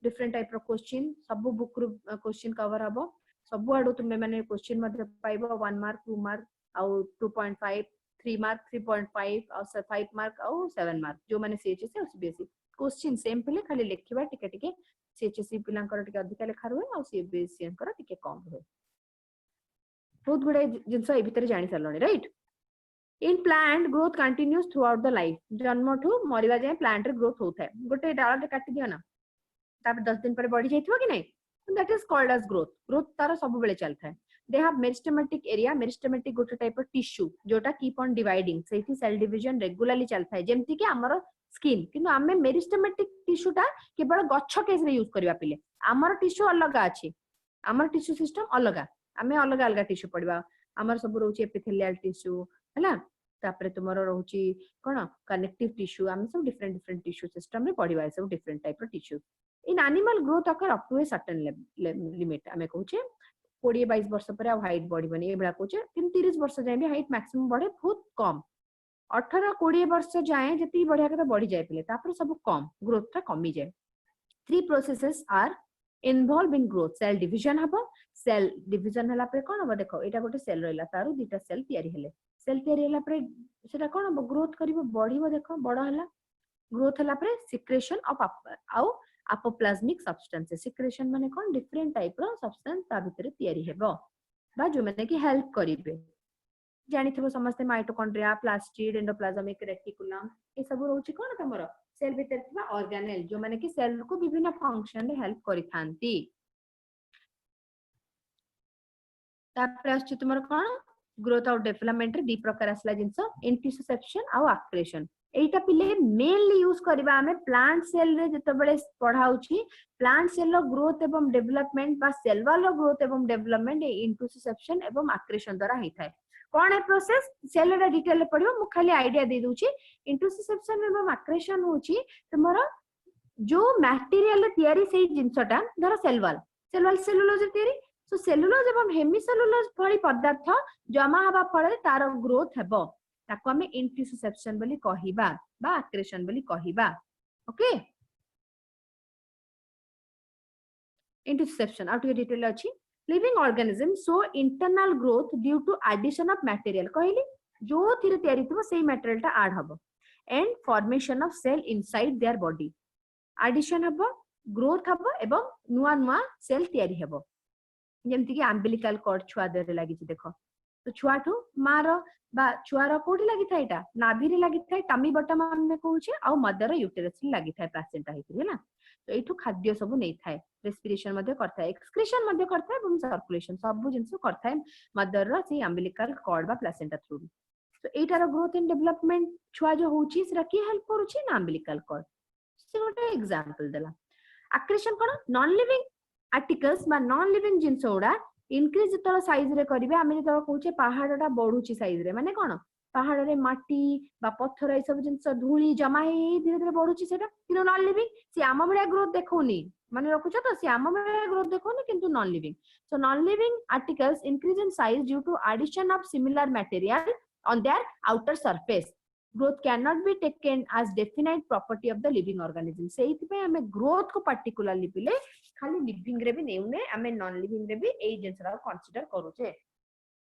different type रो क्वेश्चन सब बुक रो क्वेश्चन कवर हबो सब आडो तुमे माने क्वेश्चन मध्ये पाइबो 1 मार्क 2 मार्क आ 2.5 3 मार्क 3.5 और 5 मार्क और 7 मार्क जो माने सीएचएसई और सीबीएसई क्वेश्चन सेम पिले खाली लिखिबा टिके टिके सीएचएसई पिलांकर टिके अधिक लेखा रहे और सीबीएसई अंकर टिके कम रहे बहुत गुडे जिंस ए भीतर जानि सरलणी, right. In plant growth continues throughout the life जन्म ठू मरिबा जाय प्लांट रे ग्रोथ होता है गोटे डाल रे काटी दियो ना तापर 10 दिन पर बढ़ी जाइथो कि नै that is called edge growth. Growth तार सब बेले चलता है। They have meristematic area meristematic गोटे टाइप ऑफ टिश्यू जोटा कीप ऑन डिवाइडिंग सेठी सेल डिवीजन रेगुलरली चलता है जेमति कि हमर स्किन किंतु आमे मेरिस्टेमेटिक टिश्यू टा केवल गच्छ केस रे यूज करबा पिले हमर टिश्यू अलग अछि हमर टिश्यू सिस्टम अलग आमे अलग अलग टिश्यू पड़बा हमर सब रहउची एपिथेलियल टिश्यू हला तापरे तुमरो रहउची कोन कनेक्टिव टिश्यू आमे सब डिफरेंट डिफरेंट टिश्यू सिस्टम रे पड़बा सब different type of tissue in animal growth occur up to a certain limit आमे कहूचे 20-22 वर्ष पर हाइट बढ़िबनी एबला कहूचे 30 वर्ष जाय भी हाइट मैक्सिमम बढ़े बहुत कम 18-20 वर्ष जाए जति बढ़िया के बढ़ी जाय पले तापर सब कम ग्रोथ ता कमी जाय। 3 processes are involved in growth cell division हबो सेल डिवीजन हला पर कोन हबो देखो एटा गोटे सेल रहला तारु दुटा सेल तयारी हेले सेल तयारी हला पर सेटा कोन हबो ग्रोथ करिवो बढ़िबो देखो बड़ हला ग्रोथ हला पर सिक्रेशन ऑफ आउ अपोप्लाज्मिक सब्सटेंसेस सिक्रेशन माने कोन डिफरेंट टाइप रो सब्सटेंस ता भितरे तयारी हेबो बा जो माने कि हेल्प करिवे जानिथिबो समस्त माइटोकॉन्ड्रिया प्लास्टिड एंडोप्लाज्मिक रेटिकुलम ए सब रहउची कोन तमरो सेल भीतर थिबा ऑर्गेनेल जो माने कि सेल को विभिन्न फंक्शन रे हेल्प करि थांती। तापर आछि तुमरो कोन ग्रोथ और डेवलपमेंट रे दी प्रकार असला जिंस इंटिससेप्शन और एक्सक्रेशन एटा पिले मेनली यूज करबा हमें प्लांट सेल रे जते बळे पढाउची प्लांट सेल रो ग्रोथ एवं डेवलपमेंट बा सेल वाला ग्रोथ एवं डेवलपमेंट इंटिससेप्शन एवं एक्सक्रेशन द्वारा होई थाए कोन है प्रोसेस सेल रे डिटेल रे पढिबो मु खाली आईडिया दे दूची इंटिससेप्शन एवं एक्सक्रेशन होची तुमरो जो मटेरियल तयारी सेही जिंसटा धर सेल वाल सेलुलोज तयारी सो सेलुलोज एवं हेमिसेलुलोज भली पदार्थ जमा हबा फळे तार ग्रोथ हेबो ताको हमें इंटिससेप्शन बोली कहिबा बा एक्सक्रेशन बोली कहिबा। ओके, इंटिससेप्शन आउट डिटेल अछि living organism so internal growth due to addition of material कहली जो थिरे तयारी थबो सेही मटेरियल टा ऐड हबो and formation of cell inside their body addition हबो ग्रोथ हबो एवं नुआ नुआ सेल तयारी हबो जेमति कि अम्बिलिकल कॉर्ड छुआ देरे लागि छि देखो तो छुआठू मार बा छुआर कोठी लागि थाए एटा नाभि रे लागि थाए टमी बटम हम कहूचे आ मदर यूटेरस रे लागि थाए प्लासेंटा हेतु हैला तो एठू खाद्य सब नै थाए रेस्पिरेशन मध्ये करता है एक्सक्रीशन मध्ये करता है एवं सर्कुलेशन सब जिंस करता है मदर रो से अम्बिलिकल कॉर्ड बा प्लासेंटा थ्रू तो एटा रो ग्रोथ एंड डेवलपमेंट छुआ जो होची सेरा की हेल्प करूची ना अम्बिलिकल कॉर्ड से गोटे एग्जांपल देला। एक्सक्रीशन कोन नॉन लिविंग आर्टिकल्स बा नॉन लिविंग जिंस ओडा इंक्रीज जतरा साइज रे करिवे आमे जतरा कहूचे पहाड़टा बढुची साइज रे माने कोन पहाड़ रे माटी बा पत्थर ए सब जिंस धूली जमा हे धीरे धीरे बढुची सेटा किनो नॉन लिविंग से आम बळिया ग्रोथ देखौनी माने रखुछ तो से आम बळिया ग्रोथ देखौनी किंतु non living so non living articles increase in size due to addition of similar material on their outer surface growth cannot be taken as definite property of the living organism सेहित पे हमें growth को particularly पिले खाली living रे भी नेउने हमें non living रे भी एई जिंसरा कंसीडर करूचे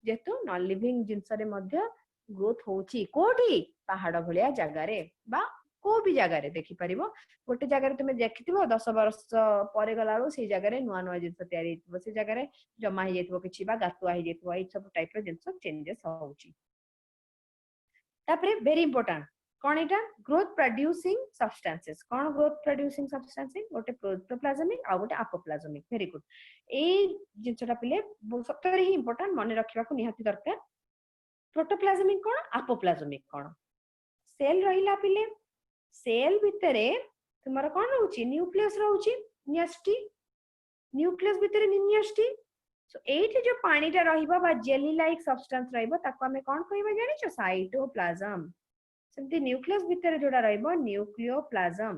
जेतु नॉन लिविंग जिंस रे मध्य ग्रोथ होची कोठी पहाड़ भलिया जगह रे बा को भी जगह रे देखि परिबो गोटे जगह रे तुमे देखिथिबो 10 वर्ष परे गलारो से जगह रे नुआ नुआ जिंस तयारी हेतिबो से जगह रे जमा हे जेतिबो किछि बा गातुआ हे जेतिबो ए सब टाइप रो जिंस चेंजेस होउची तापरे वेरी इंपोर्टेंट कौन एटा ग्रोथ प्रोड्यूसिंग सब्सटेंसेस कौन ग्रोथ प्रोड्यूसिंग सब्सटेंसेस गोटे प्रोटोप्लाज्मिक आ गोटे अपोप्लाज्मिक वेरी गुड ए जिंसटा पिले सप्तरी ही इंपोर्टेंट मन रखिबा को निहाती दरकार प्रोटोप्लाज्मिक कौन अपोप्लाज्मिक कौन सेल रहिला पिले सेल भितरे तुमरा कौन रहउची न्यूक्लियस रहउची न्यूस्टी न्यूक्लियस भितरे न्यूस्टी सो एठी जो पानीटा रहिबा बा जेली लाइक सब्सटेंस रहिबो ताको हमें कौन कहबा जानिछो साइटोप्लाज्म सेमती न्यूक्लियस भितर जोड़ा रहिबो न्यूक्लियोप्लाज्म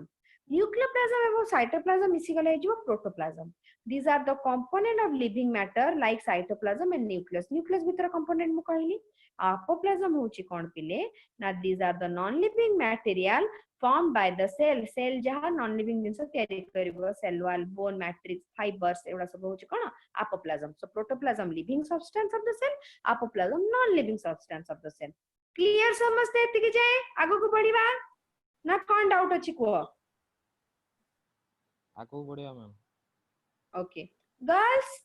न्यूक्लियोप्लाज्म एवं साइटोप्लाज्म मिसी गले हिजो protoplasm these are the component of living matter like cytoplasm and nucleus भितर component मु कहली apoplasm होची कोन पिले ना these are the non living material formed by the cell जहा non living जिंस तयारी करबो cell wall bone matrix fibers एवडा सब होची कोन apoplasm so protoplasm living substance of the cell apoplasm non living substance of the cell clear समझते एतिके जाए आगो को बढ़िबा ना कोन डाउट अछि को आगो बढ़िया मैम ओके गर्ल्स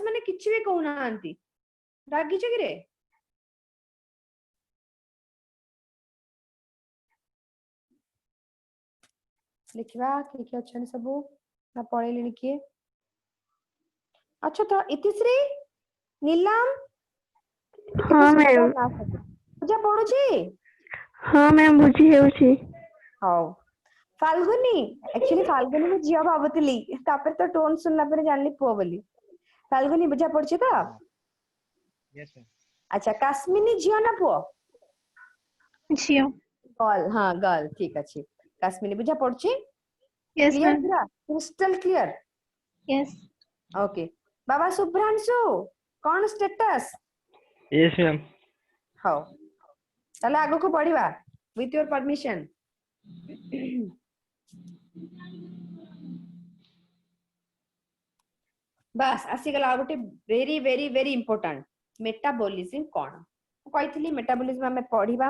माने किछि भी कहू नांती रागी छ रे लिखवा कि अछन सब ना पळेलिनी किए अच्छा तो इतिश्री नीलम हाँ मैम पूजा पढुची हाँ मैम बुझी हेउची हाउ फाल्गुनी एक्चुअली फाल्गुनी में जिया भाबुतली तापर तो टोन सुनला पर जानली पुओ बोली फाल्गुनी बुझा पड़छी तो यस मैम अच्छा काश्मीनी जियो ना पुओ जियो गर्ल हाँ गर्ल ठीक अछि काश्मीनी बुझा पड़छी यस क्लियर मैम पूरा क्रिस्टल क्लियर यस ओके बाबा शुभ्रांशु कौन स्टेटस यस मैम हाउ चला आगो को पढ़िबा विथ योर परमिशन बस आसीगला गोटे very very very important metabolism कौन कहितली मेटाबॉलिज्म हमें पढ़िबा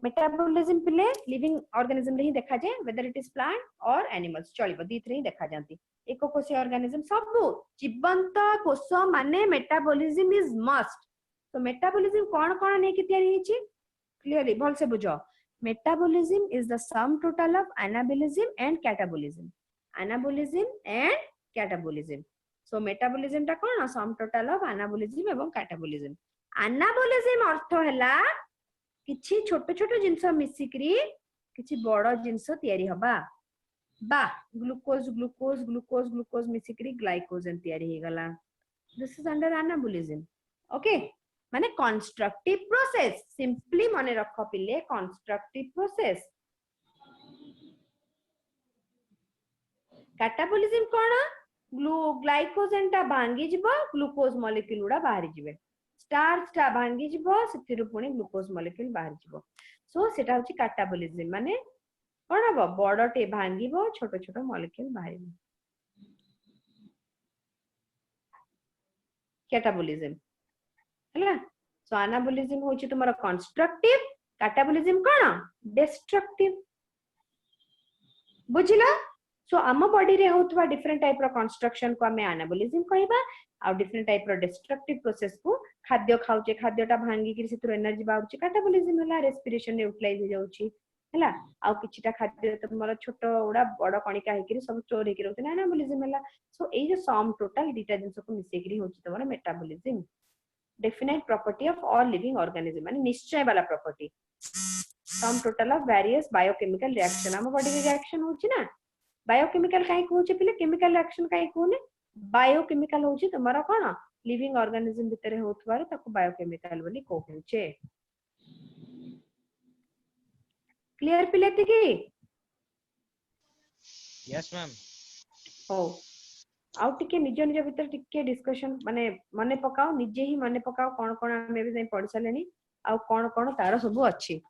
मेटाबॉलिज्म पिले लिविंग ऑर्गेनिज्म रे ही देखा जाए वेदर इट इज प्लांट और एनिमल्स चलिबो दीथरे ही देखा जानती एको कोषीय ऑर्गेनिज्म सब जीवंत कोष माने मेटाबॉलिज्म इज मस्ट तो मेटाबॉलिज्म कौन नहीं कि तयारी हिची क्लियरली भल से बुझो metabolism is the some total of anabolism and catabolism so metabolism टा कौन सम टोटल ऑफ एनाबॉलिज्म एवं कैटाबॉलिज्म एनाबॉलिज्म अर्थ हैला किछि छोट छोट जिंस मिसिकरी किछि बड़ जिंस तयारी हबा बा ग्लूकोज ग्लूकोज ग्लूकोज ग्लूकोज मिसिकरी ग्लाइकोजन तयारी हे गला this is under anabolism okay माने कंस्ट्रक्टिव प्रोसेस सिंपली माने रखो पिले कंस्ट्रक्टिव प्रोसेस कैटाबॉलिज्म कोन ग्लाइकोजन टा भांगी जिवो ग्लूकोज मॉलिक्यूल उडा बाहरी जिवे स्टार्च टा भांगी जिवो सेतिरु पुणी ग्लूकोज मॉलिक्यूल बाहरी जिवो सो सेटा होची कैटाबॉलिज्म माने कोन हबो बडटे भांगीबो छोट छोट मॉलिक्यूल बाहरिबो कैटाबॉलिज्म हला सो एनाबॉलिज्म होची तुम्हारा कंस्ट्रक्टिव कैटाबॉलिज्म कोन डिस्ट्रक्टिव बुझिला सो आम बॉडी रे होतबा डिफरेंट टाइप रो कंस्ट्रक्शन को हमें एनाबॉलिज्म कहबा आ डिफरेंट टाइप रो डिस्ट्रक्टिव प्रोसेस को खाद्य खाउचे खाद्यटा भांगी कि सेतु एनर्जी बाउची कैटाबॉलिज्म हला रेस्पिरेशन रे यूटिलाइज हो जाउची हला आ किछिटा खाद्य तुमरा छोट उडा बड़ कणिका हे कि सब स्टोर हे कि रहते ना एनाबॉलिज्म हला सो ए जो सम टोटल डीटा जिंस को मिसे कि होची तुमरा metabolism definite property of all living organism माने निश्चय वाला property some total of various biochemical reaction हम बॉडी रे रिएक्शन होची ना बायोकेमिकल काई कहूचे पिले केमिकल रिएक्शन काई कहूने बायोकेमिकल होची तमरा कोन लिविंग ऑर्गेनिज्म भितरे होतबार ताको बायोकेमिकल बोली कहूचे क्लियर पिले तिकी यस मैम हो आउ टिके निज निज भितर टिके डिस्कशन माने मने पकाओ निजे ही मने पकाओ कोन कोन हमें भी पढ़ सलेनी आउ कोन कोन तार सब अछि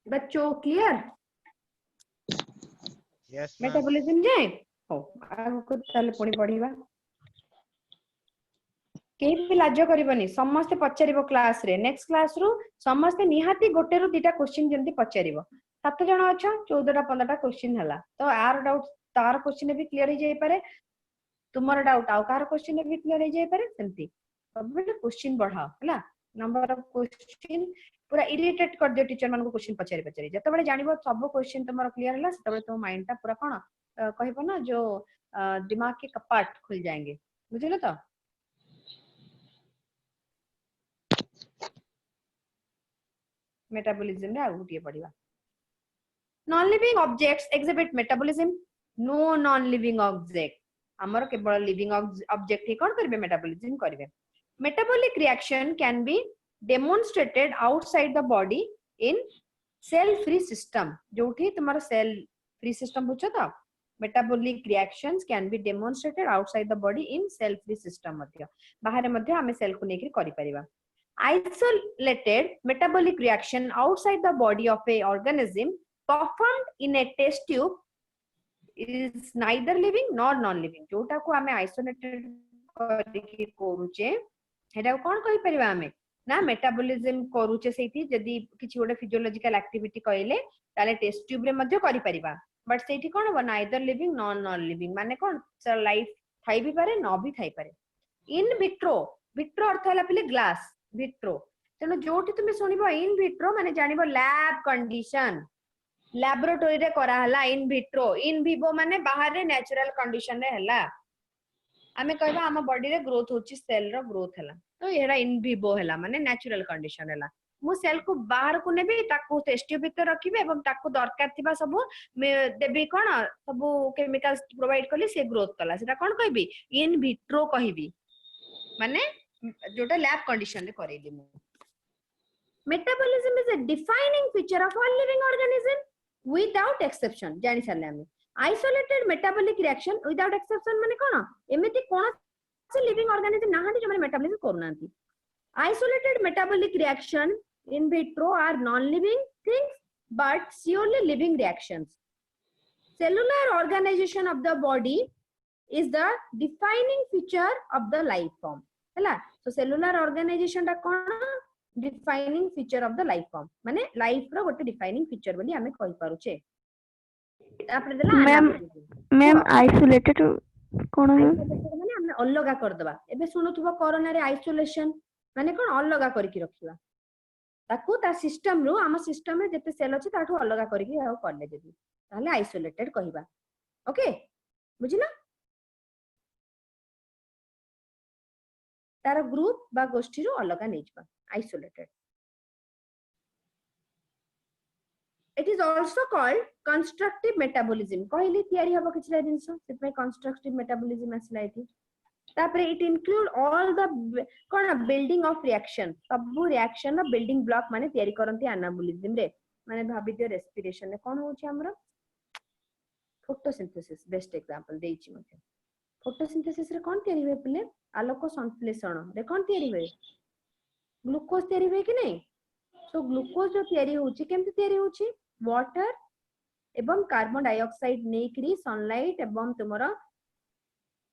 बच्चों क्लियर यस मैम मेटाबॉलिज्म जाए हो आगको ताले पुणी पढिबा केही भी लाज करबनी समस्त पचारिबो क्लास रे नेक्स्ट क्लास रु समस्त निहाती गोटे रु दुटा क्वेश्चन जंती पचारिबो 7 जण अछ 14टा 15टा क्वेश्चन हला तो आर डाउट तार क्वेश्चन भी क्लियर हो जाई पारे तुमर डाउट आउ कार क्वेश्चन भी क्लियर हो जाई पारे सेंती सब क्वेश्चन बढ़ाओ हला नंबर ऑफ क्वेश्चन पूरा इरिटेट कर दियो टीचर मन को क्वेश्चन पचारि पचारि जते बेले जानिबो सब क्वेश्चन तुमर क्लियर हला सेते बेले तो माइंड ता पूरा कोन कहबो ना जो दिमाग के कपाट खुल जाएंगे बुझिलो तो मेटाबॉलिज्म रे आगु टिए पढिबा non living objects exhibit metabolism no non living object हमर केवल लिविंग ऑब्जेक्ट ही कोन करबे मेटाबॉलिज्म करबे metabolic reaction can be demonstrated outside the body in cell free system जोठी तुम्हारा सेल फ्री सिस्टम बुझो तो metabolic reactions can be demonstrated outside the body in cell free system मध्य बाहर मध्य हमें सेल को नेकरी करि परिबा isolated metabolic reaction outside the body of a organism performed in a test tube is neither living nor non living जोटा को हमें isolated करके करूचे हेटा कोन कहि परिबा हमें ना मेटाबॉलिज्म करूचे सेठी जदी किछि गोटे फिजियोलॉजिकल एक्टिविटी कहले ताले टेस्ट ट्यूब रे मध्ये करि परिबा बट सेठी कोन हो नाइदर लिविंग नॉन लिविंग माने कोन लाइफ थाई भी पारे न भी थाई पारे इन विट्रो विट्रो अर्थ हला पले ग्लास विट्रो तेनो जोठी तुमे सुनिबो इन विट्रो माने जानिबो लैब कंडीशन लैबोरेटरी रे करा हला इन विट्रो इन विवो माने बाहर रे नेचुरल कंडीशन रे हला आमे कहबा हम बॉडी रे ग्रोथ होची सेल रो ग्रोथ हला तो एरा इन विवो हला माने नेचुरल कंडीशन हला मु सेल को बाहर को नेबी ताको टेस्ट ट्यूब भीतर रखिबे एवं ताको दरकार थिबा सब देबी कोन सब केमिकल्स प्रोवाइड करली से ग्रोथ कला सेटा कोन कहबी इन विट्रो कहबी माने जोटा लैब कंडीशन रे करेली मु metabolism is a defining feature of all living organism without exception जानि साले हमें isolated metabolic reaction without exception माने कोन एमिति कोन से लिविंग ऑर्गेनिज्म नाहांती जो माने मेटाबॉलिज्म करूनांती isolated metabolic reaction in vitro are non-living things but surely living reactions. Cellular organization of the body is the defining feature of the life form. हैला so cellular organization टा कोन defining feature of the life form माने life रो गोटे defining feature बोली हमें कहि पारुछे आपने देला ma'am isolated कोन माने हमने अलगा कर दबा एबे सुनुथबो कोरोना रे आइसोलेशन माने कोन अलगा करके रखिबा ताकू ता सिस्टम रो हम सिस्टम में जते सेल अछि ताठू अलगा करके आ करले जदी ताले आइसोलेटेड कहिबा ओके बुझिला तार ग्रुप बा गोष्ठी रो अलगा नेजबा isolated it is also called constructive metabolism कहली तयारी हबो किछला जिंस सेतमे कंस्ट्रक्टिव मेटाबॉलिज्म असला एठी तापरे it include all the cone building of reaction सब रिएक्शन रो बिल्डिंग ब्लॉक माने तयारी करंती एनाबॉलिज्म रे माने भाबी दियो रेस्पिरेशन रे कोन होची हमरो फोटोसिंथेसिस बेस्ट एग्जांपल देइची मते फोटोसिंथेसिस रे कोन तयारी होय पले आलोक संश्लेषण रे कोन तयारी होय ग्लूकोज तयारी होय कि नहीं सो ग्लूकोज जो तयारी होची केमति तयारी होची वाटर एवं कार्बन डाइऑक्साइड नेकरी सनलाइट एवं तुमरो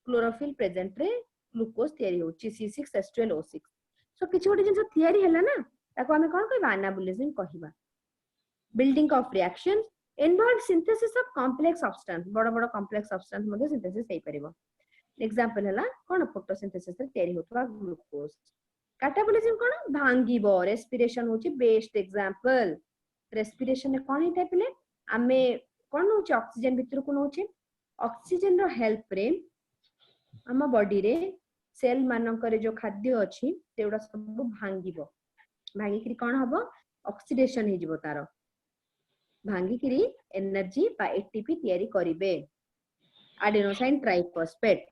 क्लोरोफिल प्रेजेंट रे ग्लूकोज तयारी होची C6H12O6 सो किछि गोटे जिंस तयारी हैला ना ताको हमें कोन कहबा एनाबॉलिज्म कहिबा building of reaction involve synthesis of complex substance बड़ बड़ कॉम्प्लेक्स सब्सटेंस मध्ये सिंथेसिस हेई परिबो एग्जांपल हला कोन फोटोसिंथेसिस रे तयारी होतबा ग्लूकोज कैटाबोलिज्म कोन भांगीबो रेस्पिरेशन होची बेस्ट एग्जांपल रेस्पिरेशन ने कोन हेता पिले आमे कोन होची ऑक्सीजन भितर को होची ऑक्सीजन रो हेल्प रे हम बॉडी रे सेल मानकर जो खाद्य अछि तेउडा सब भांगीबो भांगी कोन हबो ऑक्सीडेशन हे जिवो तारो भांगी एनर्जी बा एटीपी तयारी करिवे adenosine triphosphate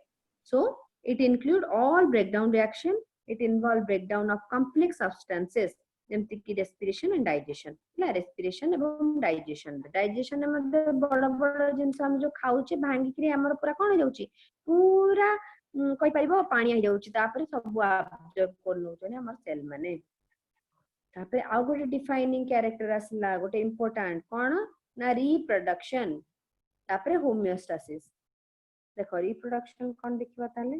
so it include all breakdown reaction it involve breakdown of complex substances जेमति कि respiration and digestion La respiration एवं digestion मध्ये बड़ बड़ जिंस हम जो खाउचे भांगी करी हमर पूरा कोन जाउची पूरा कहि परिबो पानी आ जाउची तापर सब अब्जॉर्ब कर नउचने हमर सेल माने तापर आ गोटे डिफाइनिंग कैरेक्टर असला गोटे इंपोर्टेंट कोन ना रिप्रोडक्शन तापर होमियोस्टेसिस देखो रिप्रोडक्शन कोन देखिबा ताले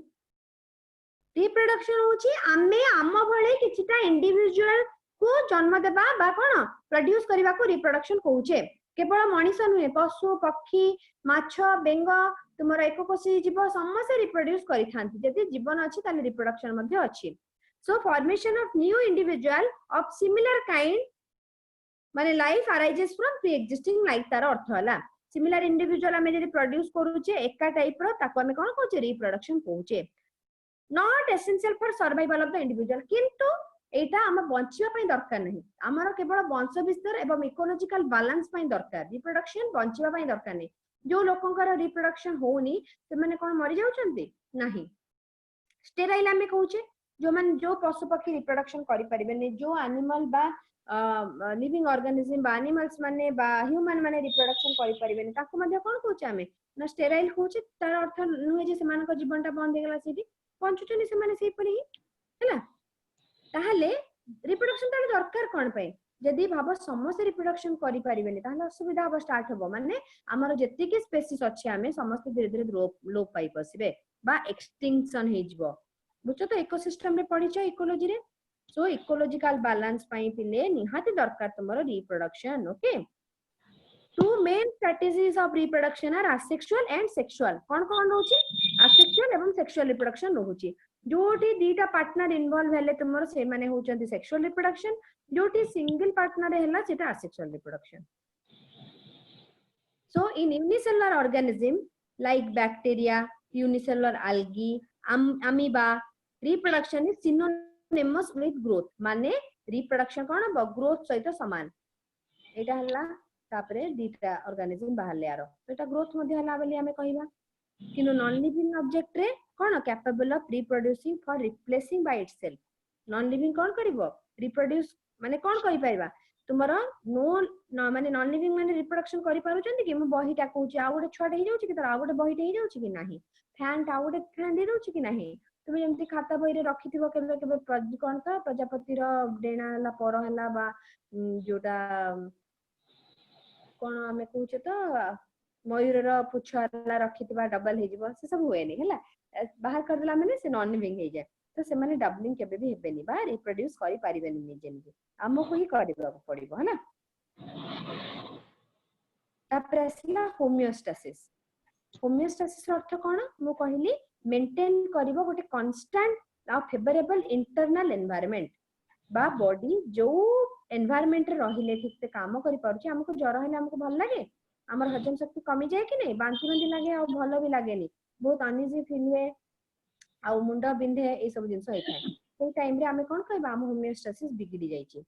रिप्रोडक्शन होची आमे आम भळे किछिटा इंडिविजुअल को जन्म देबा बा कोन प्रोड्यूस करबा को रिप्रोडक्शन कहूचे केवल मनुष्य नुहे पशु पक्षी माछ बेंग तुमर एककोषी जीव समस्त रिप्रोड्यूस करि थांती जति जीवन अछि ताले रिप्रोडक्शन मध्ये अछि so formation of new individual of similar kind माने life arises from pre existing life तार अर्थ हला similar individual हमें जदि प्रोड्यूस करूचे एका टाइप रो ताको हमें कोन कहूचे reproduction कहूचे not essential for survival of the individual किंतु एटा हम बंचिबा पई दरकार नहीं हमर केवल वंश विस्तार एवं इकोलॉजिकल बैलेंस पई दरकार रिप्रोडक्शन बंचिबा पई दरकार नहीं जो लोकंकर रिप्रोडक्शन होनी से माने कोन मरि जाउचंती नहीं स्टेराइल हमें कहूचे जो मान जो पशु पक्षी रिप्रोडक्शन करि परिबेनी जो एनिमल बा लिविंग ऑर्गेनिज्म बा एनिमल्स माने बा ह्यूमन माने रिप्रोडक्शन करि परिबेनी ताको मध्ये कोन कहूचे हमें ना स्टेराइल कहूचे तार अर्थ नुहे जे सेमान को जीवनटा बंद हे गेला सेठी पंचुचनी से माने सेही परी हैला ताहले रिप्रोडक्शन ताले दरकार कोन पे जदी भाबो समस्त रिप्रोडक्शन करि परिबेनी ताहले असुविधा अब स्टार्ट होबो माने हमर जति के स्पेसीज अछि हमें समस्त धीरे धीरे लोप पाई पसिबे बा एक्सटिंक्शन हे जिवो बुझो तो इकोसिस्टम रे पढिछ इकोलॉजी रे सो इकोलॉजिकल बैलेंस पाई पिले निहाती दरकार तमरो reproduction okay two main strategies of reproduction are asexual and sexual कोन कोन होची असेक्सुअल एवं सेक्सुअल रिप्रोडक्शन होची जोटी दीटा पार्टनर इन्वॉल्व हेले तमरो से माने होचंती सेक्सुअल रिप्रोडक्शन जोटी सिंगल पार्टनर हेला सेटा asexual reproduction so in unicellular organism like bacteria unicellular algae amoeba reproduction is synonymous with growth माने reproduction कोन ग्रोथ सहित समान एटा हला तापरे दीटा ऑर्गेनिज्म बाहरले आरो एटा ग्रोथ मध्ये हला बेली हमें कहिबा किनो नॉन लिविंग ऑब्जेक्ट रे कोन capable of reproducing for replacing by itself non living कोन करिवो रिप्रोड्यूस माने कोन कहि पाइबा तुमरो नो माने नॉन लिविंग माने रिप्रोडक्शन करि पारुचंती कि म बहिटा कहूची आ गोटे छुआटे हे जाउची कि तर आ गोटे बहिटा हे जाउची कि नाही फैन टा गोटे फैन दे दउची कि नाही तुम जेमती खाता बही रे रखिथिबो केबे केबे कोन त प्रजापति रो डेना हला पर हला बा जोटा कोन हमें कहूचे तो मयूर रो पुछ हला रखिथिबा डबल हे जिवो से सब होएनी हला बाहर कर देला माने से नॉन लिविंग हे जाय तो से माने डबलिंग केबे भी हेबेनी बा रिप्रोड्यूस करि परिबेनी निजे निजे हमको ही करबा पड़िबो हला तापर असला होमियोस्टेसिस होमियोस्टेसिस अर्थ कोन मु कहिली मेंटेन करिवो गोटे कांस्टेंट आ फेवरेबल इंटरनल एनवायरनमेंट बा बॉडी जो एनवायरनमेंट रे रहिले ठीक से काम करि परछि हमको जर हेले हमको भल लागे हमर हजम शक्ति कमी जाय कि नहीं बांती बांती लागे आ भलो भी लागेनी बहुत अनइजी फील हुए आ मुंडा बिंधे ए सब जिंस होय थाय से टाइम रे हमें कोन कहबा हम होमियोस्टेसिस बिगड़ी जाय छी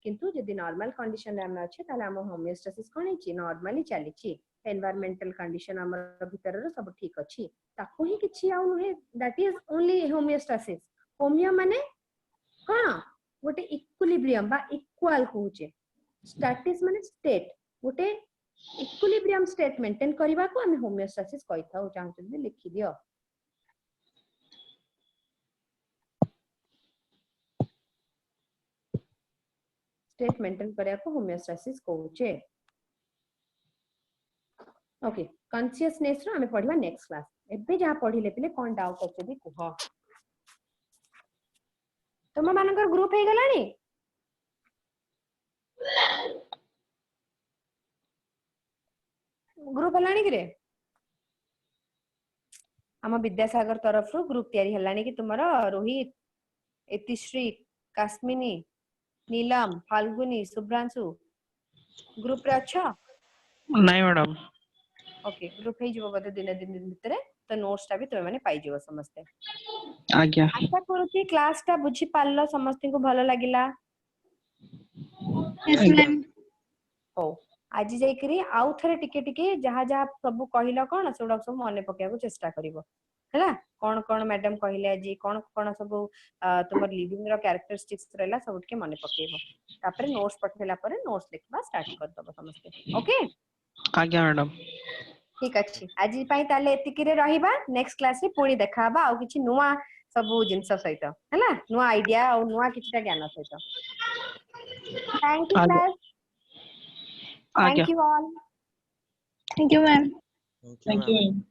किंतु जदी नॉर्मल कंडीशन रे हम अछि ताले हम होमियोस्टेसिस कोन अछि नॉर्मली चली छी एनवायरमेंटल कंडीशन हमर भीतर रे सब ठीक अछि ताको ही किछि आउ नुहे that is only homeostasis homeo माने कोन गोटे इक्विलिब्रियम बा इक्वल कहूचे स्टैटिस माने स्टेट गोटे इक्विलिब्रियम स्टेट मेंटेन करबा को हम होमियोस्टेसिस कहिथाउ चाहू जे लिखि दियो स्टेट मेंटेन करया को होमियोस्टेसिस कहूचे ओके कॉन्शियसनेस रो हमें पढिबा नेक्स्ट क्लास एबे जा पढिले पिले कोन डाउट अछि भी कुह तुम मानकर ग्रुप हे गलानी ग्रुप हलानी कि रे हम विद्यासागर तरफ रु ग्रुप तैयारी हलानी कि तुमरो रोहित इतिश्री कास्मिनी नीलम फाल्गुनी शुभ्रांशु ग्रुप रे अच्छा ନାଇଁ ମ୍ୟାଡାମ। ओके ग्रुप हे जीवो बदे दिन भितर तो नोट्स टा भी तुम माने पाई जीवो समस्ते ଆଜ୍ଞା आशा करूची क्लास टा बुझी पारलो समस्त को भलो लागिला यस ଆଜ୍ଞା मैम हो आज जाइकरी आउ थरे टिके टिके जहा जहा सब कहिलो कोन सेडा सब मने पकेया को चेष्टा करिवो हैला कोन कोन मैडम कहिले आज कोन कोन सब तुमर लिविंग रो कैरेक्टरिस्टिक्स रहला सब के मने पकेइबो तापर नोट्स पठेला पर नोट्स लिखबा स्टार्ट कर दबो समस्त ओके ଆଜ୍ଞା ମ୍ୟାଡାମ। ठीक अछि आज पई ताले एतिकी रे रहिबा नेक्स्ट क्लास रे पुणी देखाबा आ किछि नुवा सब जिंस सहित हैला नुवा आइडिया और नुवा किछटा ज्ञान सहित थैंक यू आଜ୍ଞା क्लास ଆଜ୍ଞା thank you all thank you ma'am Thank you, thank ma'am. You ma'am.